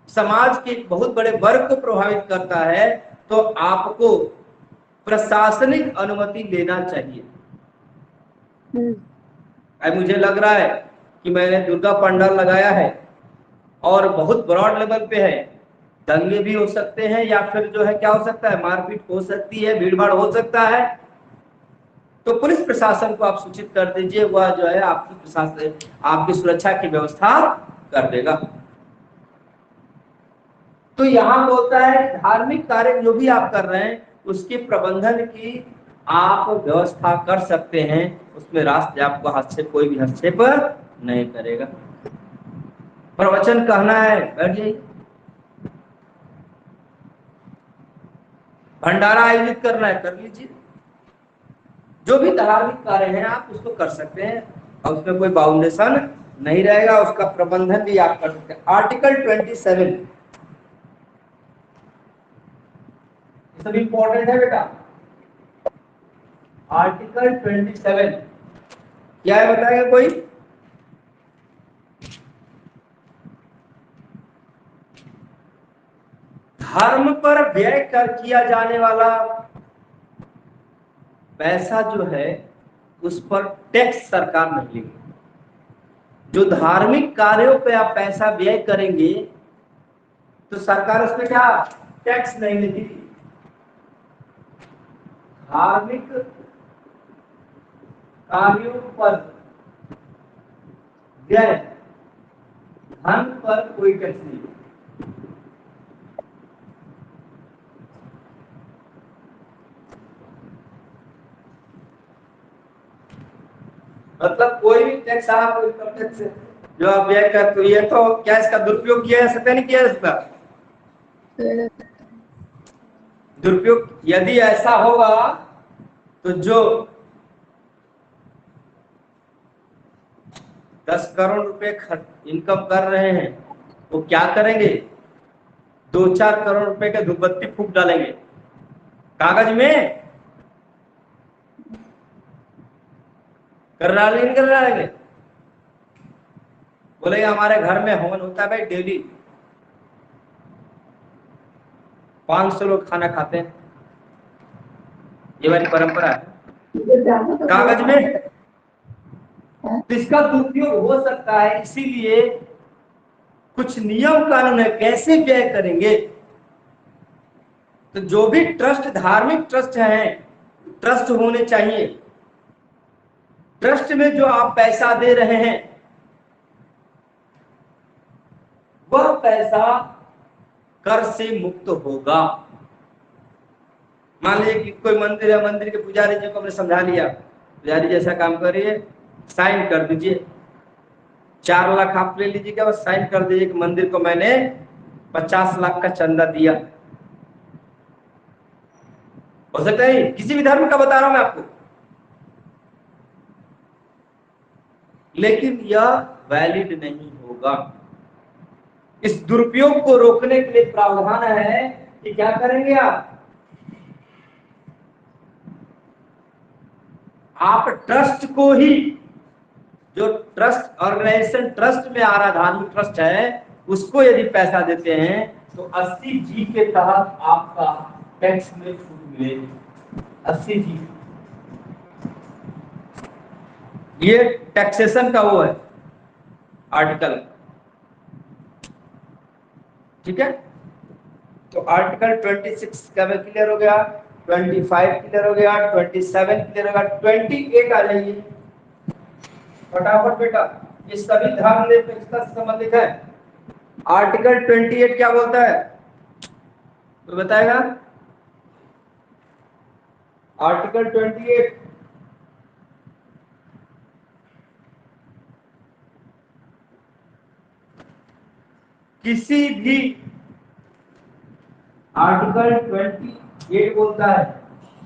A: समाज के बहुत बड़े वर्ग को प्रभावित करता है तो आपको प्रशासनिक अनुमति लेना चाहिए। अब मुझे लग रहा है कि मैंने दुर्गा पंडाल लगाया है और बहुत ब्रॉड लेवल पे है, दंगे भी हो सकते हैं या फिर जो है क्या हो सकता है, मारपीट हो सकती है, भीड़ भाड़ हो सकता है, तो पुलिस प्रशासन को आप सूचित कर दीजिए, वह जो है आपकी प्रशासन आपकी सुरक्षा की व्यवस्था कर देगा। तो यहाँ बोलता है धार्मिक कार्य जो भी आप कर रहे हैं उसके प्रबंधन की आप व्यवस्था कर सकते हैं, उसमें राष्ट्र आपको हस्तक्षेप, कोई भी हस्तक्षेप नहीं करेगा। प्रवचन कहना है, बैठ जाइए। भंडारा आयोजित करना है, कर लीजिए। जो भी धार्मिक कार्य है आप उसको कर सकते हैं और उसमें कोई बाउंडेशन नहीं रहेगा, उसका प्रबंधन भी आप कर सकते हैं। आर्टिकल 27 सब इंपॉर्टेंट है बेटा। आर्टिकल 27 क्या है बताएगा कोई? धर्म पर व्यय कर किया जाने वाला पैसा जो है उस पर टैक्स सरकार नहीं लेगी। जो धार्मिक कार्यों पे आप पैसा व्यय करेंगे तो सरकार उसमें क्या टैक्स नहीं लेगी। धार्मिक कार्यों पर व्यय धन पर कोई टैक्स नहीं। मतलब कोई भी टैक्स आप इनकम टैक्स जो आप व्यय करते हो, ये तो क्या इसका दुरुपयोग किया जा सकता है, नहीं किया जा सकता? दुरुपयोग यदि ऐसा होगा तो जो 10 करोड़ रुपए इनकम कर रहे हैं वो क्या करेंगे, 2-4 करोड़ रुपए के धूपबत्ती फूंक डालेंगे कागज में, कर डालेंगे। बोलेगा हमारे घर में हवन होता है भाई, डेली 500 लोग खाना खाते हैं, ये वाली परंपरा है कागज में। तो इसका दुरुपयोग हो सकता है, इसीलिए कुछ नियम कानून है कैसे व्यय करेंगे। तो जो भी ट्रस्ट, धार्मिक ट्रस्ट है, ट्रस्ट होने चाहिए। ट्रस्ट में जो आप पैसा दे रहे हैं वह पैसा कर से मुक्त होगा। मान लीजिए कि कोई मंदिर है, मंदिर के पुजारी जी को हमने समझा लिया, पुजारी जैसा काम करिए, साइन कर दीजिए, 4 लाख आप ले लीजिएगा, बस साइन कर दीजिए कि मंदिर को मैंने 50 लाख का चंदा दिया। हो सकता है किसी भी धर्म का बता रहा हूं मैं आपको, लेकिन यह वैलिड नहीं होगा। इस दुरुपयोग को रोकने के लिए प्रावधान है कि क्या करेंगे आप ट्रस्ट को ही, जो ट्रस्ट ऑर्गेनाइजेशन ट्रस्ट में आ रहा धार्मिक ट्रस्ट है उसको यदि पैसा देते हैं तो 80G के तहत आपका टैक्स में छूट मिलेगी। 80G ये टैक्सेशन का वो है आर्टिकल, ठीक है। तो आर्टिकल 26 का क्लियर हो गया, 25 क्लियर हो गया, 27 क्लियर हो गया, 28 आ जाइए फटाफट बेटा। ये सभी धर्मनिरपेक्षता से संबंधित है। आर्टिकल 28 क्या बोलता है तो बताएगा? आर्टिकल 28 किसी भी, आर्टिकल 28 बोलता है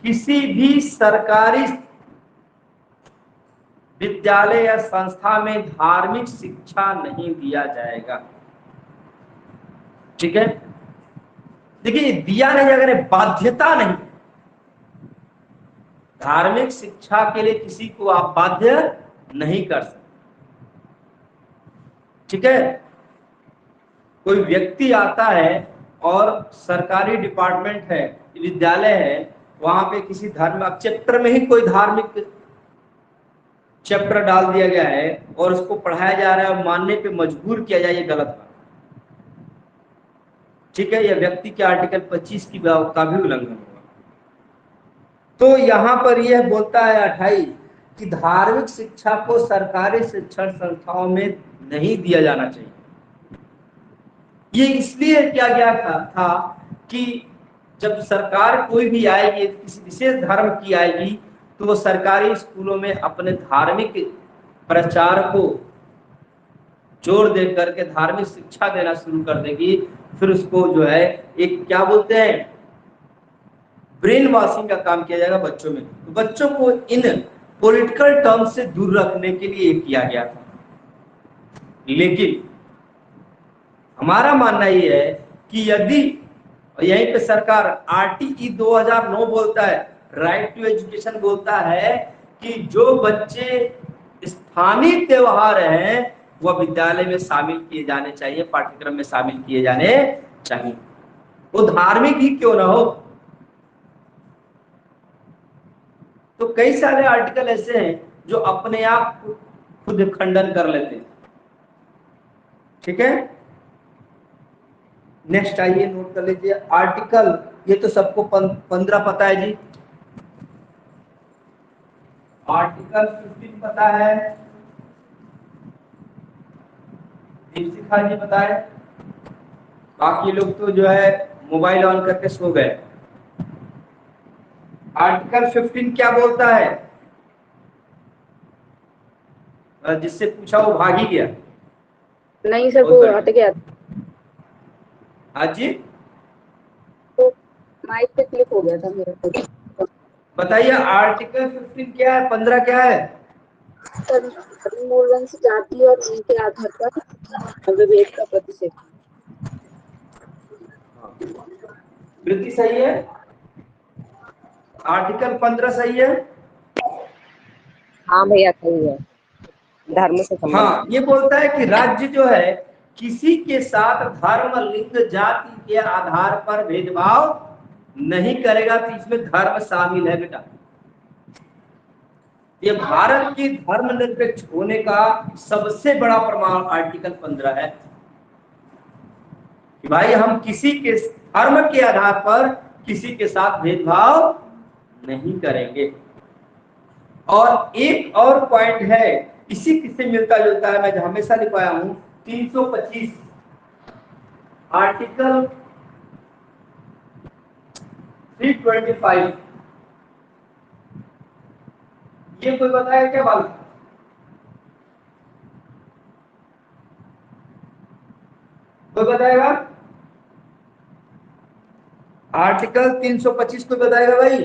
A: किसी भी सरकारी विद्यालय या संस्था में धार्मिक शिक्षा नहीं दिया जाएगा। ठीक है, देखिए दिया नहीं जाएगा, बाध्यता नहीं। धार्मिक शिक्षा के लिए किसी को आप बाध्य नहीं कर सकते। ठीक है, कोई व्यक्ति आता है और सरकारी डिपार्टमेंट है, विद्यालय है, वहां पे किसी धर्म चैप्टर में ही कोई धार्मिक चैप्टर डाल दिया गया है और उसको पढ़ाया जा रहा है और मानने पे मजबूर किया जाए, ये गलत बात। ठीक है, यह व्यक्ति के आर्टिकल 25 की का भी उल्लंघन होगा। तो यहाँ पर यह बोलता है 28 कि धार्मिक शिक्षा को सरकारी शिक्षण संस्थाओं में नहीं दिया जाना चाहिए। ये इसलिए किया गया था कि जब सरकार कोई भी आएगी, किसी विशेष धर्म की आएगी, तो वो सरकारी स्कूलों में अपने धार्मिक प्रचार को जोर दे करके धार्मिक शिक्षा देना शुरू कर देगी। फिर उसको जो है एक क्या बोलते हैं, ब्रेन वॉशिंग का काम किया जाएगा बच्चों में। तो बच्चों को इन पॉलिटिकल टर्म्स से दूर रखने के लिए किया गया था। लेकिन हमारा मानना यह है कि यदि यहीं पे सरकार आरटीई 2009 बोलता है, राइट टू एजुकेशन बोलता है कि जो बच्चे स्थानीय त्योहार हैं वह विद्यालय में शामिल किए जाने चाहिए, पाठ्यक्रम में शामिल किए जाने चाहिए, वो धार्मिक ही क्यों ना हो। तो कई सारे आर्टिकल ऐसे हैं जो अपने आप खुद खंडन कर लेते हैं। ठीक है, नेक्स्ट आइए, नोट कर लीजिए आर्टिकल, ये तो सबको 15 पता है जी, आर्टिकल 15 पता है, दीपशिखा जी बताए, बाकी लोग तो जो है मोबाइल ऑन करके सो गए। आर्टिकल 15 क्या बोलता है? जिससे पूछा वो भाग ही गया।
B: नहीं सर, वो हट गया।
A: हाँ जी,
B: तो माइक पे क्लिक हो गया था मेरे को।
A: बताइए आर्टिकल 15 क्या है, 15 क्या है?
B: मूल वंश जाति और लिंग के आधार पर विभेद का प्रतिषेध।
A: वृत्ति सही है, आर्टिकल 15 सही है।
C: हाँ भैया सही है, धर्म से संबंधित।
A: हाँ, ये बोलता है कि राज्य जो है किसी के साथ धर्म, लिंग, जाति के आधार पर भेदभाव नहीं करेगा। तो इसमें धर्म शामिल है बेटा। ये भारत की धर्मनिरपेक्ष होने का सबसे बड़ा प्रमाण आर्टिकल 15 है कि भाई हम किसी के धर्म के आधार पर किसी के साथ भेदभाव नहीं करेंगे। और एक और पॉइंट है, इसी किससे मिलता जुलता है, मैं हमेशा लिखवाया हूं, 325 आर्टिकल 325। ये कोई बताया क्या बात? कोई बताएगा? आर्टिकल 325 को बताएगा भाई?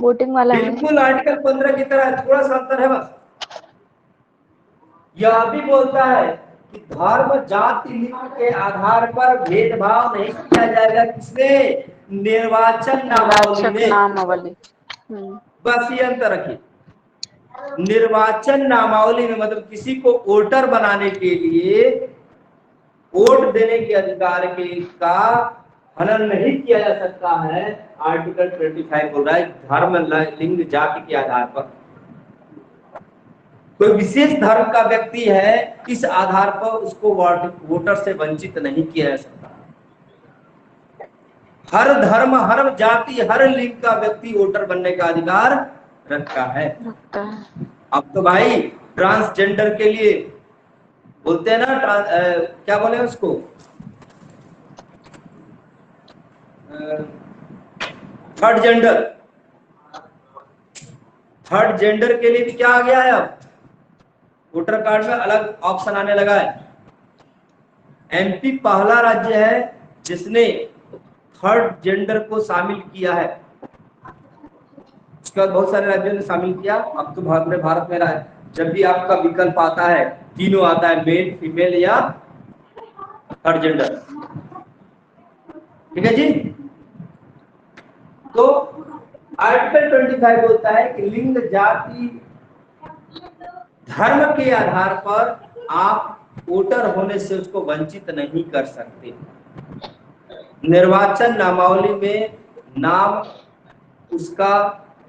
B: वोटिंग वाला है।
A: बिल्कुल आर्टिकल 15 की तरह, थोड़ा सा अंतर है बस। यह भी बोलता है कि धर्म, जाति, लिंग के आधार पर भेदभाव नहीं किया जाएगा। किसमें? निर्वाचन नामावली में। बस ये अंतर रखिए, निर्वाचन नामावली में मतलब किसी को वोटर बनाने के लिए वोट देने के अधिकार के का हनन नहीं किया जा सकता है। आर्टिकल 25 बोल रहा है धर्म, लिंग, जाति के आधार पर कोई विशेष धर्म का व्यक्ति है, इस आधार पर उसको वोटर से वंचित नहीं किया जा सकता। हर धर्म, हर जाति, हर लिंग का व्यक्ति वोटर बनने का अधिकार रखता है। अब तो भाई ट्रांसजेंडर के लिए बोलते हैं ना, क्या बोले उसको, थर्ड जेंडर, थर्ड जेंडर के लिए भी क्या आ गया है, अब वोटर कार्ड में अलग ऑप्शन आने लगा है। एमपी पहला राज्य है जिसने थर्ड जेंडर को शामिल किया है। उसके बाद बहुत सारे राज्यों ने शामिल किया। अब तो भारत में रहा है, जब भी आपका विकल्प आता है तीनों आता है, मेल, फीमेल या थर्ड जेंडर। ठीक है जी। तो आर्टिकल 25 बोलता है कि लिंग, जाति, धर्म के आधार पर आप वोटर होने से उसको वंचित नहीं कर सकते। निर्वाचन नामावली में नाम उसका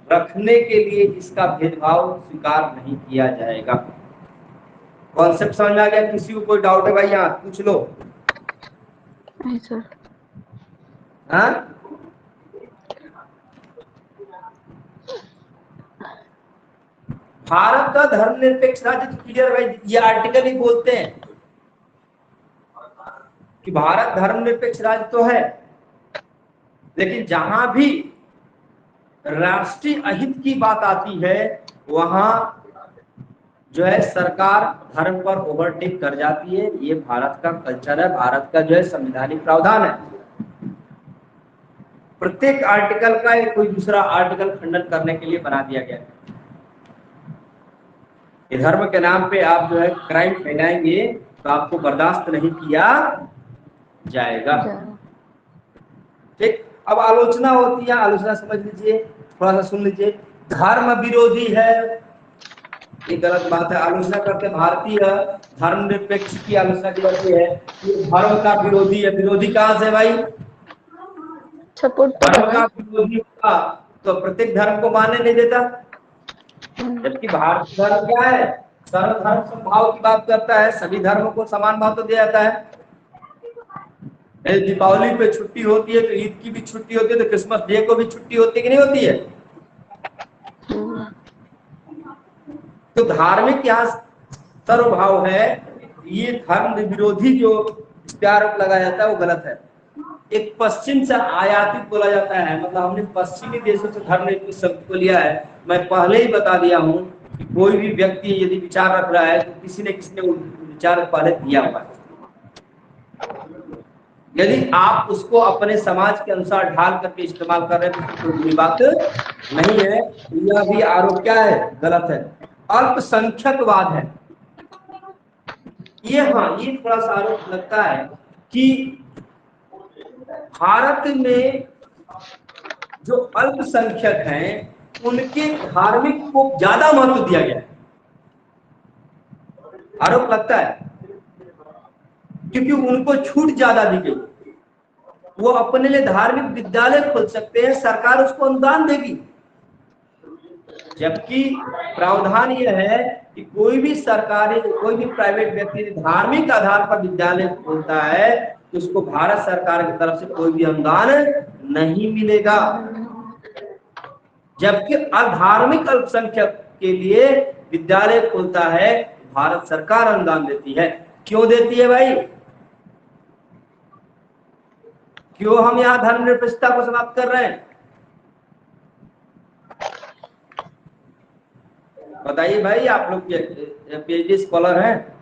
A: रखने के लिए इसका भेदभाव स्वीकार नहीं किया जाएगा। कॉन्सेप्ट समझ में आ गया? किसी को कोई डाउट है भाई? यहाँ पूछ लो।
B: नहीं सर।
A: हाँ, भारत का धर्मनिरपेक्ष राज्य तो क्लियर भाई, ये आर्टिकल ही बोलते हैं कि भारत धर्मनिरपेक्ष राज्य तो है, लेकिन जहां भी राष्ट्रीय अहित की बात आती है वहां जो है सरकार धर्म पर ओवरटेक कर जाती है। ये भारत का कल्चर है, भारत का जो है संवैधानिक प्रावधान है। प्रत्येक आर्टिकल का एक कोई दूसरा आर्टिकल खंडन करने के लिए बना दिया गया है। धर्म के नाम पे आप जो है क्राइम फैलाएंगे तो आपको बर्दाश्त नहीं किया जाएगा। ठीक, अब आलोचना होती है, आलोचना समझ लीजिए, थोड़ा सा सुन लीजिए। धर्म विरोधी है, ये गलत बात है। आलोचना करते भारतीय धर्मनिरपेक्ष की आलोचना की जाती है, ये धर्म का विरोधी है। विरोधी कहां से भाई? धर्म का विरोधी होगा तो प्रत्येक धर्म को मानने नहीं देता। जबकि भारतीय धर्म क्या है? सर्वधर्म समभाव की बात करता है, सभी धर्मों को समान भाव तो दिया जाता है। दीपावली पे छुट्टी होती है तो ईद की भी छुट्टी होती है, तो क्रिसमस डे को भी छुट्टी होती है कि नहीं होती है? तो धार्मिक यहाँ सर्वभाव है। ये धर्म विरोधी जो इस पे आरोप लगाया जाता है वो गलत है। एक पश्चिम से आयातित बोला जाता है, मतलब हमने पश्चिमी देशों से धर्म शब्द को लिया है। मैं पहले ही बता दिया हूं कि कोई भी व्यक्ति यदि विचार रख रहा है तो किसी ने विचार पहले दिया हुआ है। यदि आप उसको अपने समाज के अनुसार ढाल करके इस्तेमाल कर रहे हैं तो कोई बुरी बात नहीं है। यह भी आरोप क्या है? गलत है, अल्पसंख्यकवाद है ये। हाँ, ये थोड़ा सा आरोप लगता है कि भारत में जो अल्पसंख्यक हैं उनके धार्मिक को ज्यादा महत्व दिया गया है, आरोप लगता है, क्योंकि उनको छूट ज्यादा दी गई। वो अपने लिए धार्मिक विद्यालय खोल सकते हैं, सरकार उसको अनुदान देगी। जबकि प्रावधान यह है कि कोई भी सरकारी, कोई भी प्राइवेट व्यक्ति धार्मिक आधार पर विद्यालय खोलता है तो उसको भारत सरकार की तरफ से कोई भी अनुदान नहीं मिलेगा। जबकि अधार्मिक अल्पसंख्यक के लिए विद्यालय खोलता है, भारत सरकार अनुदान देती है। क्यों देती है भाई? क्यों हम यहाँ धर्मनिरपेक्षता को समाप्त कर रहे हैं? बताइए भाई, आप लोग पीएचडी स्कॉलर हैं।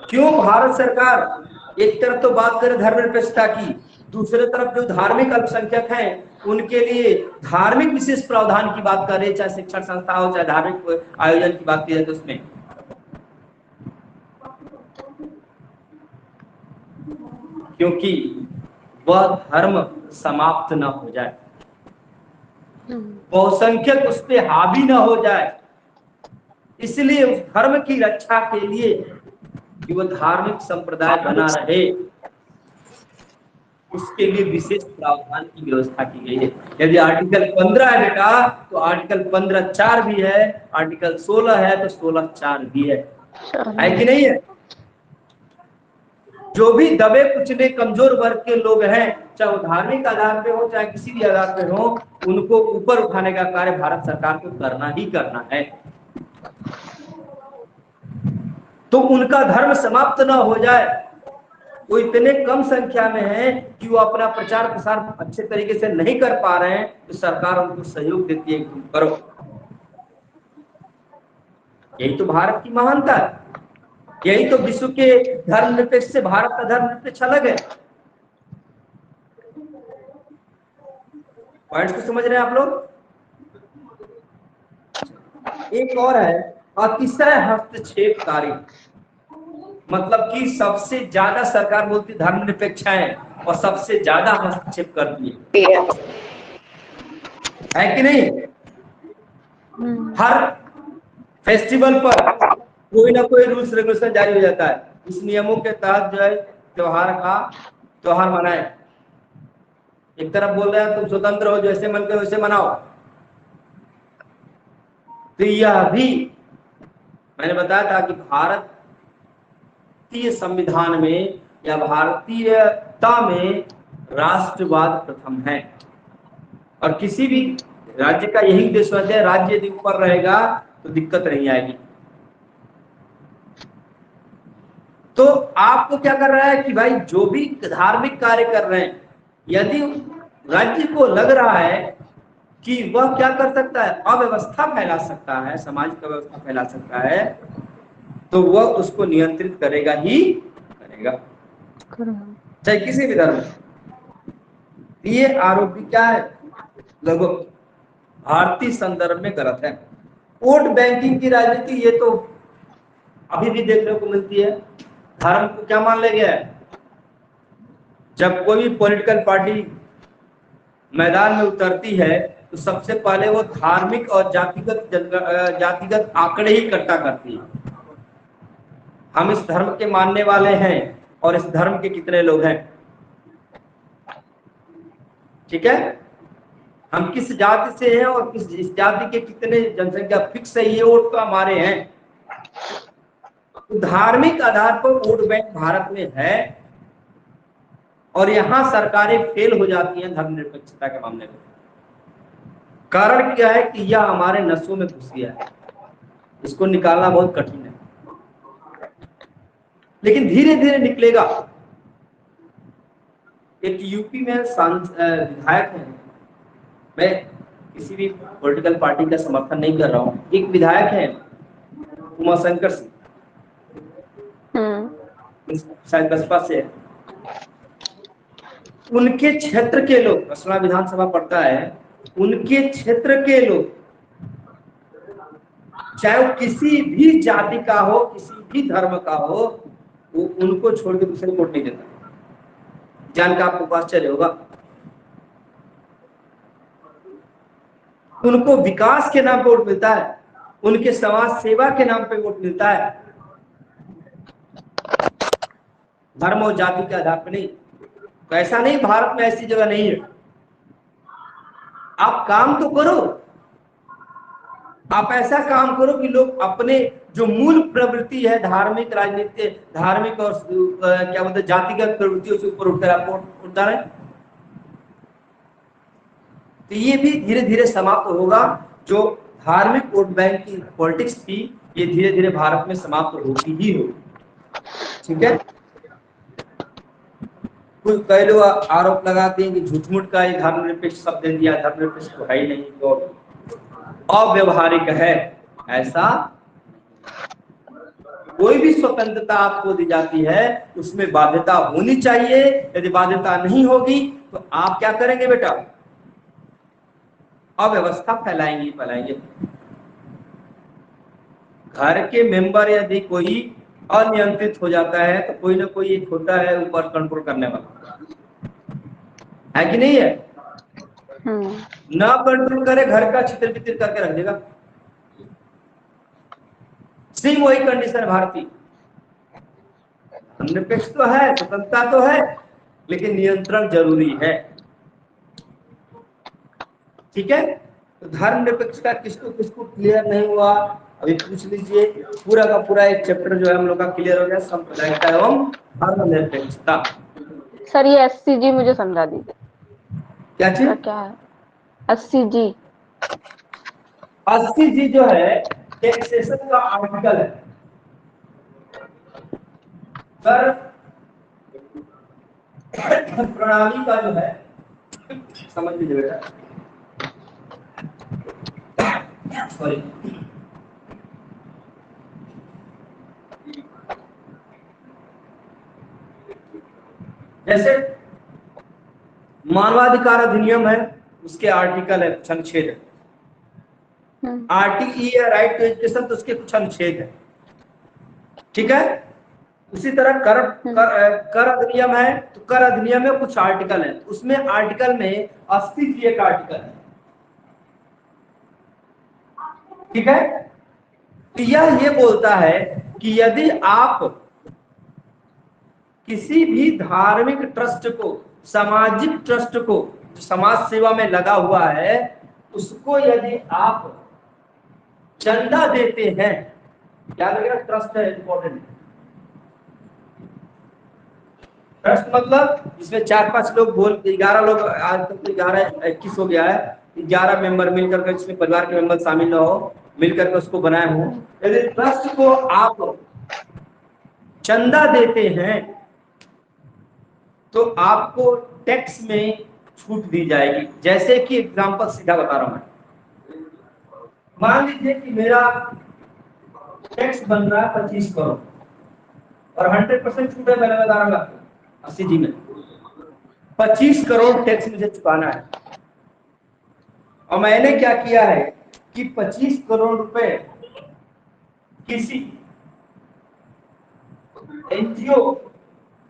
A: क्यों भारत सरकार एक तरफ तो बात करे धर्मनिरपेक्षता की, दूसरे तरफ जो धार्मिक अल्पसंख्यक हैं उनके लिए धार्मिक विशेष प्रावधान की बात कर रहे, चाहे शिक्षण संस्था हो, चाहे धार्मिक आयोजन की बात की जाए तो उसमें? क्योंकि वह धर्म समाप्त न हो जाए, बहुसंख्यक उस पर हावी न हो जाए। इसलिए उस धर्म की रक्षा के लिए कि वो धार्मिक संप्रदाय बना रहे, उसके लिए विशेष प्रावधान की व्यवस्था की गई है। यदि आर्टिकल 15 है बेटा तो आर्टिकल 15(4) भी है, आर्टिकल 16 है तो 16(4) भी है कि नहीं है? जो भी दबे कुचले कमजोर वर्ग के लोग हैं, चाहे वो धार्मिक आधार पे हो चाहे किसी भी आधार पे हो, उनको ऊपर उठाने का कार्य भारत सरकार को करना ही करना है। तो उनका धर्म समाप्त ना हो जाए। वो इतने कम संख्या में है कि वो अपना प्रचार प्रसार अच्छे तरीके से नहीं कर पा रहे हैं, तो सरकार उनको सहयोग देती है कि तुम करो। यही तो भारत की महानता है। यही तो विश्व के धर्मनिरपेक्ष से भारत का धर्मनिरपेक्ष अलग है। पॉइंट्स को समझ रहे हैं आप लोग? एक और है अतिशय हस्तक्षेपकारी, मतलब कि सबसे ज्यादा सरकार बोलती धर्मनिरपेक्ष है और सबसे ज्यादा हस्तक्षेप करती है कि नहीं? हर फेस्टिवल पर कोई ना कोई रूल्स रेगुलेशन जारी हो जाता है, इस नियमों के तहत जो है त्योहार मनाए। एक तरफ बोल रहे हैं तुम स्वतंत्र हो, जैसे मन करे वैसे मनाओ। तो यह भी मैंने बताया था कि भारतीय संविधान में या भारतीयता में राष्ट्रवाद प्रथम है, और किसी भी राज्य का यही उद्देश्य होता है, राज्य यदि ऊपर रहेगा तो दिक्कत नहीं आएगी। तो आपको क्या कर रहा है कि भाई जो भी धार्मिक कार्य कर रहे हैं, यदि राज्य को लग रहा है कि वह क्या कर सकता है, अव्यवस्था फैला सकता है, समाज का व्यवस्था फैला सकता है, तो वह उसको नियंत्रित करेगा ही करेगा, चाहे किसी भी धर्म। ये आरोप भी क्या है, लगभग भारतीय संदर्भ में गलत है। वोट बैंकिंग की राजनीति ये तो अभी भी देखने को मिलती है। धर्म को क्या मान लिया गया है? जब कोई भी पॉलिटिकल पार्टी मैदान में उतरती है तो सबसे पहले वो धार्मिक और जातिगत आंकड़े ही इकट्ठा करती है। हम इस धर्म के मानने वाले हैं और इस धर्म के कितने लोग हैं, ठीक है, हम किस जाति से हैं और किस इस जाति के कितने जनसंख्या फिक्स है, ये वोट तो हमारे हैं। तो धार्मिक आधार पर वोट बैंक भारत में है और यहां सरकारें फेल हो जाती हैं धर्मनिरपेक्षता के मामले में। कारण क्या है कि यह हमारे नसों में घुस गया है, इसको निकालना बहुत कठिन है, लेकिन धीरे धीरे निकलेगा। एक यूपी में विधायक है, मैं किसी भी पॉलिटिकल पार्टी का समर्थन नहीं कर रहा हूं, एक विधायक है उमाशंकर सिंह, शायद बसपा से है। उनके क्षेत्र के लोग, असला विधानसभा पड़ता है, उनके क्षेत्र के लोग चाहे वो किसी भी जाति का हो, किसी भी धर्म का हो, वो उनको छोड़ के दूसरे वोट नहीं देता। जान का आपको पास चले होगा, उनको विकास के नाम पे वोट मिलता है, उनके समाज सेवा के नाम पे वोट मिलता है, धर्म और जाति के आधार पर नहीं। तो ऐसा नहीं, भारत में ऐसी जगह नहीं है। आप काम तो करो, आप ऐसा काम करो कि लोग अपने जो मूल प्रवृत्ति है धार्मिक, राजनीति, धार्मिक और क्या बोलते जातिगत प्रवृत्तियों से ऊपर उठकर आप वोट डालें। तो ये भी धीरे धीरे समाप्त होगा। जो धार्मिक वोट बैंक की पॉलिटिक्स थी, ये धीरे धीरे भारत में समाप्त होती ही होगी, ठीक है। कुछ कई लोग आरोप लगाते हैं कि झूठ-मूठ का ये धर्मनिरपेक्ष शब्द दे दिया, धर्मनिरपेक्ष तो है ही नहीं, तो अव्यवहारिक है। ऐसा कोई भी स्वतंत्रता आपको दी जाती है उसमें बाध्यता होनी चाहिए। यदि बाध्यता नहीं होगी तो आप क्या करेंगे बेटा, अव्यवस्था फैलाएंगे। घर के मेंबर यदि कोई अनियंत्रित हो जाता है तो कोई ना कोई एक होता है ऊपर कंट्रोल करने वाला, है कि नहीं है? ना कंट्रोल करे, घर का छितर बितर करके रख देगा। सेम वही कंडीशन है भारतीय। निरपेक्ष तो है, स्वतंत्रता तो है, लेकिन नियंत्रण जरूरी है, ठीक है। तो धर्मनिरपेक्ष का किसको क्लियर नहीं हुआ, अभी पूछ लीजिए। पूरा का पूरा एक चैप्टर जो है हम लोग का क्लियर हो गया, सांप्रदायिकता एवं धर्मनिरपेक्षता।
B: सर ये SCG मुझे समझा दीजिए,
A: क्या चीज?
B: क्या है SCG?
A: 80G जो है टैक्सेशन का आर्टिकल है सर। प्रणाली का जो है, समझ लीजिए बेटा, सॉरी, जैसे मानवाधिकार अधिनियम है, उसके आर्टिकल है, कुछ अनुच्छेद है। आर्टिकल है राइट टू एजुकेशन, तो उसके कुछ अनुच्छेद है। ठीक है। उसी तरह कर अधिनियम है, तो कर अधिनियम में कुछ आर्टिकल है, उसमें आर्टिकल में 80 एक आर्टिकल है। ठीक है। तो यह ये बोलता है कि यदि आप किसी भी धार्मिक ट्रस्ट को, सामाजिक ट्रस्ट को, जो समाज सेवा में लगा हुआ है, उसको यदि आप चंदा देते हैं, याद रखिएगा ट्रस्ट है इंपॉर्टेंट। ट्रस्ट मतलब जिसमें 4-5 लोग 11 लोग, आज तक 11-21 हो गया है, 11 मेंबर मिलकर के, जिसमें परिवार के मेंबर शामिल न हो, मिलकर के उसको बनाए हो। यदि ट्रस्ट को आप चंदा देते हैं तो आपको टैक्स में छूट दी जाएगी। जैसे कि एग्जांपल सीधा बता रहा हूं मैं, मान लीजिए कि मेरा टैक्स बन रहा है 25 करोड़ और 100% छूट है, पहले बता रहा हूं 80 जी में 25 करोड़ टैक्स मुझे चुकाना है। और मैंने क्या किया है कि 25 करोड़ रुपए किसी एनजीओ,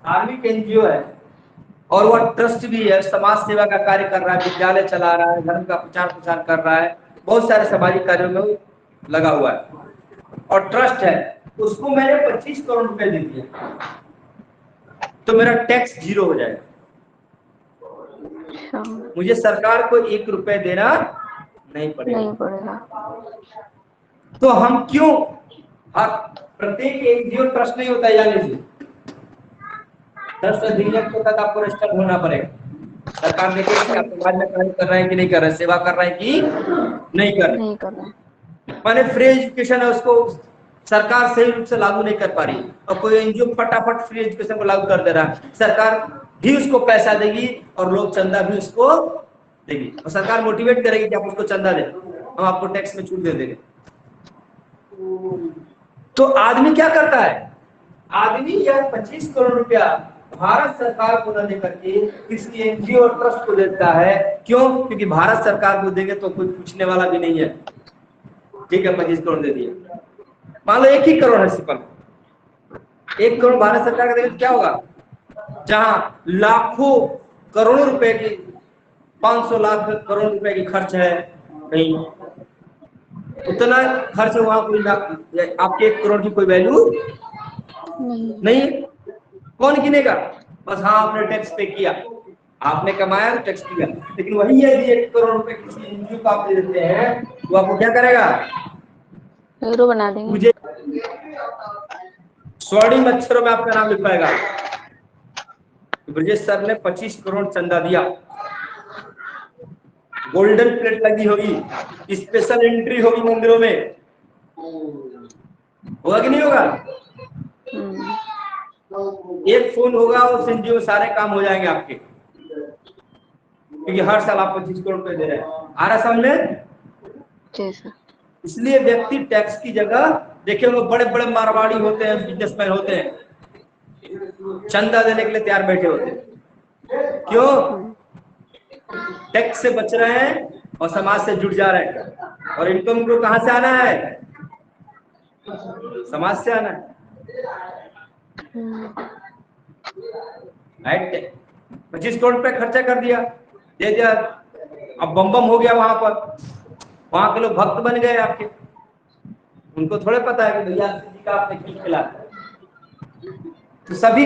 A: धार्मिक एनजीओ है और वह ट्रस्ट भी है, समाज सेवा का कार्य कर रहा है, विद्यालय चला रहा है, धर्म का प्रचार प्रसार कर रहा है, बहुत सारे सामाजिक कार्यों में लगा हुआ है और ट्रस्ट है, उसको मैंने 25 करोड़ रुपए दे दिया, तो मेरा टैक्स 0 हो जाएगा। मुझे सरकार को 1 रुपए देना नहीं पड़ेगा। तो हम क्यों, प्रत्येक एनजीओ ट्रस्ट नहीं होता है, यानी ट्रस्ट अधिनियम के तहत आपको रजिस्टर्ड होना पड़ेगा। सरकार देखेगी कि आप समाज में कार्य कर रहे हैं कि नहीं कर रहे, सेवा कर रहे हैं कि नहीं कर रहे। माने फ्री एजुकेशन है, उसको सरकार सही रूप से लागू नहीं कर पा रही और कोई एनजीओ फटाफट फ्री एजुकेशन को लागू कर दे रहा है, सरकार भी उसको पैसा देगी और लोग चंदा भी उसको देगी और सरकार मोटिवेट करेगी कि आप उसको चंदा दें, हम आपको टैक्स में छूट दे देंगे। तो आदमी क्या करता है, आदमी यह 25 करोड़ रुपया भारत सरकार को न देकर के किसी एनजीओ ट्रस्ट को देता है। क्यों? क्योंकि भारत सरकार को देंगे तो कोई पूछने वाला भी नहीं है। ठीक है, 25 करोड़ दे दिए, मान लो 1 ही करोड़ है, सिंपल 1 करोड़ भारत सरकार का देंगे तो क्या होगा, जहां लाखों करोड़ों रुपए की, 500 लाख करोड़ रुपए की खर्च है, नहीं उतना खर्च वहां कोई, आपके 1 करोड़ की कोई वैल्यू नहीं। कौन गिनेगा? बस हाँ, आपने टैक्स पे किया, आपने कमाया तो टैक्स किया। लेकिन वही यदि 1 करोड़ रुपए किसी एनजीओ को आप दे देते हैं, वो आपको क्या करेगा,
B: हीरो बना देंगे।
A: मुझे स्वर्णिम अक्षरों में आपका नाम लिख पाएगा, ब्रजेश सर ने 25 करोड़ चंदा दिया, गोल्डन प्लेट लगी होगी, स्पेशल एंट्री होगी मंदिरों में, होगा कि नहीं होगा? एक फोन होगा, उस एनजीओ में सारे काम हो जाएंगे आपके, क्योंकि हर साल आप 25 करोड़ रुपए दे रहे हैं। आ रहा समझ में? इसलिए व्यक्ति टैक्स की जगह, देखिए वो बड़े बड़े मारवाड़ी होते हैं, बिजनेसमैन होते हैं, चंदा देने के लिए तैयार बैठे होते हैं। क्यों? टैक्स से बच रहे हैं और समाज से जुड़ जा रहे हैं। और इनकम को कहां से आना है? समाज से आना है। राइट, 25 करोड़ रुपए खर्चा कर दिया, दे दिया, अब बम बम हो गया वहां पर, वहां के लोग भक्त बन गए आपके, उनको थोड़े पता है कि भैया जी का आपने खींच खिला। तो सभी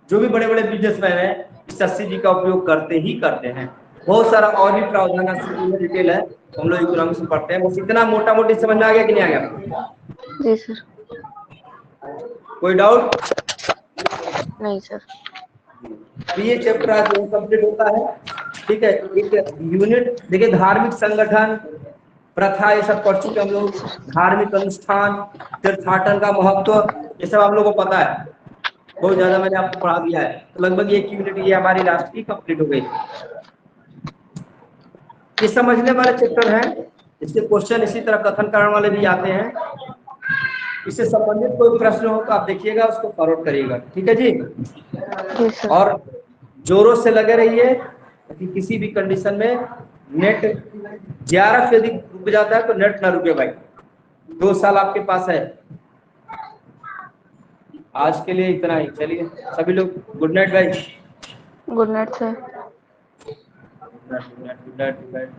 A: जो भी बड़े बड़े बिजनेसमैन हैं इस 80 जी का उपयोग करते ही करते हैं। बहुत सारा और भी प्रावधान डिटेल है, हम लोग इकोनॉमिक्स में पढ़ते हैं। बस इतना मोटा मोटी समझ में आ गया कि नहीं आ गया?
B: जी सर।
A: कोई डाउट?
B: नहीं सर।
A: ये चैप्टर आज कंप्लीट होता है। ठीक है, एक यूनिट देखिए, धार्मिक संगठन, प्रथा, ये सब पढ़ चुके हम लोग। धार्मिक अनुष्ठान, तीर्थाटन का महत्व, ये सब आप लोगों को पता है, बहुत ज्यादा मैंने आपको पढ़ा दिया है। तो लगभग 1 यूनिट ये हमारी लास्ट की कंप्लीट हो गई। ये समझने वाले चैप्टर है, इसके क्वेश्चन इसी तरह कथन करने वाले भी आते हैं। इससे संबंधित कोई प्रश्न हो तो आप देखिएगा, उसको फॉरवर्ड करिएगा। ठीक है जी। और जोरों से लगे रहिए कि किसी भी कंडीशन में नेट 11 से अधिक रुक जाता है तो नेट ना रुके भाई। 2 साल आपके पास है। आज के लिए इतना ही। चलिए सभी लोग गुड नाइट भाई।
B: Good night sir.
A: Good night good night good night.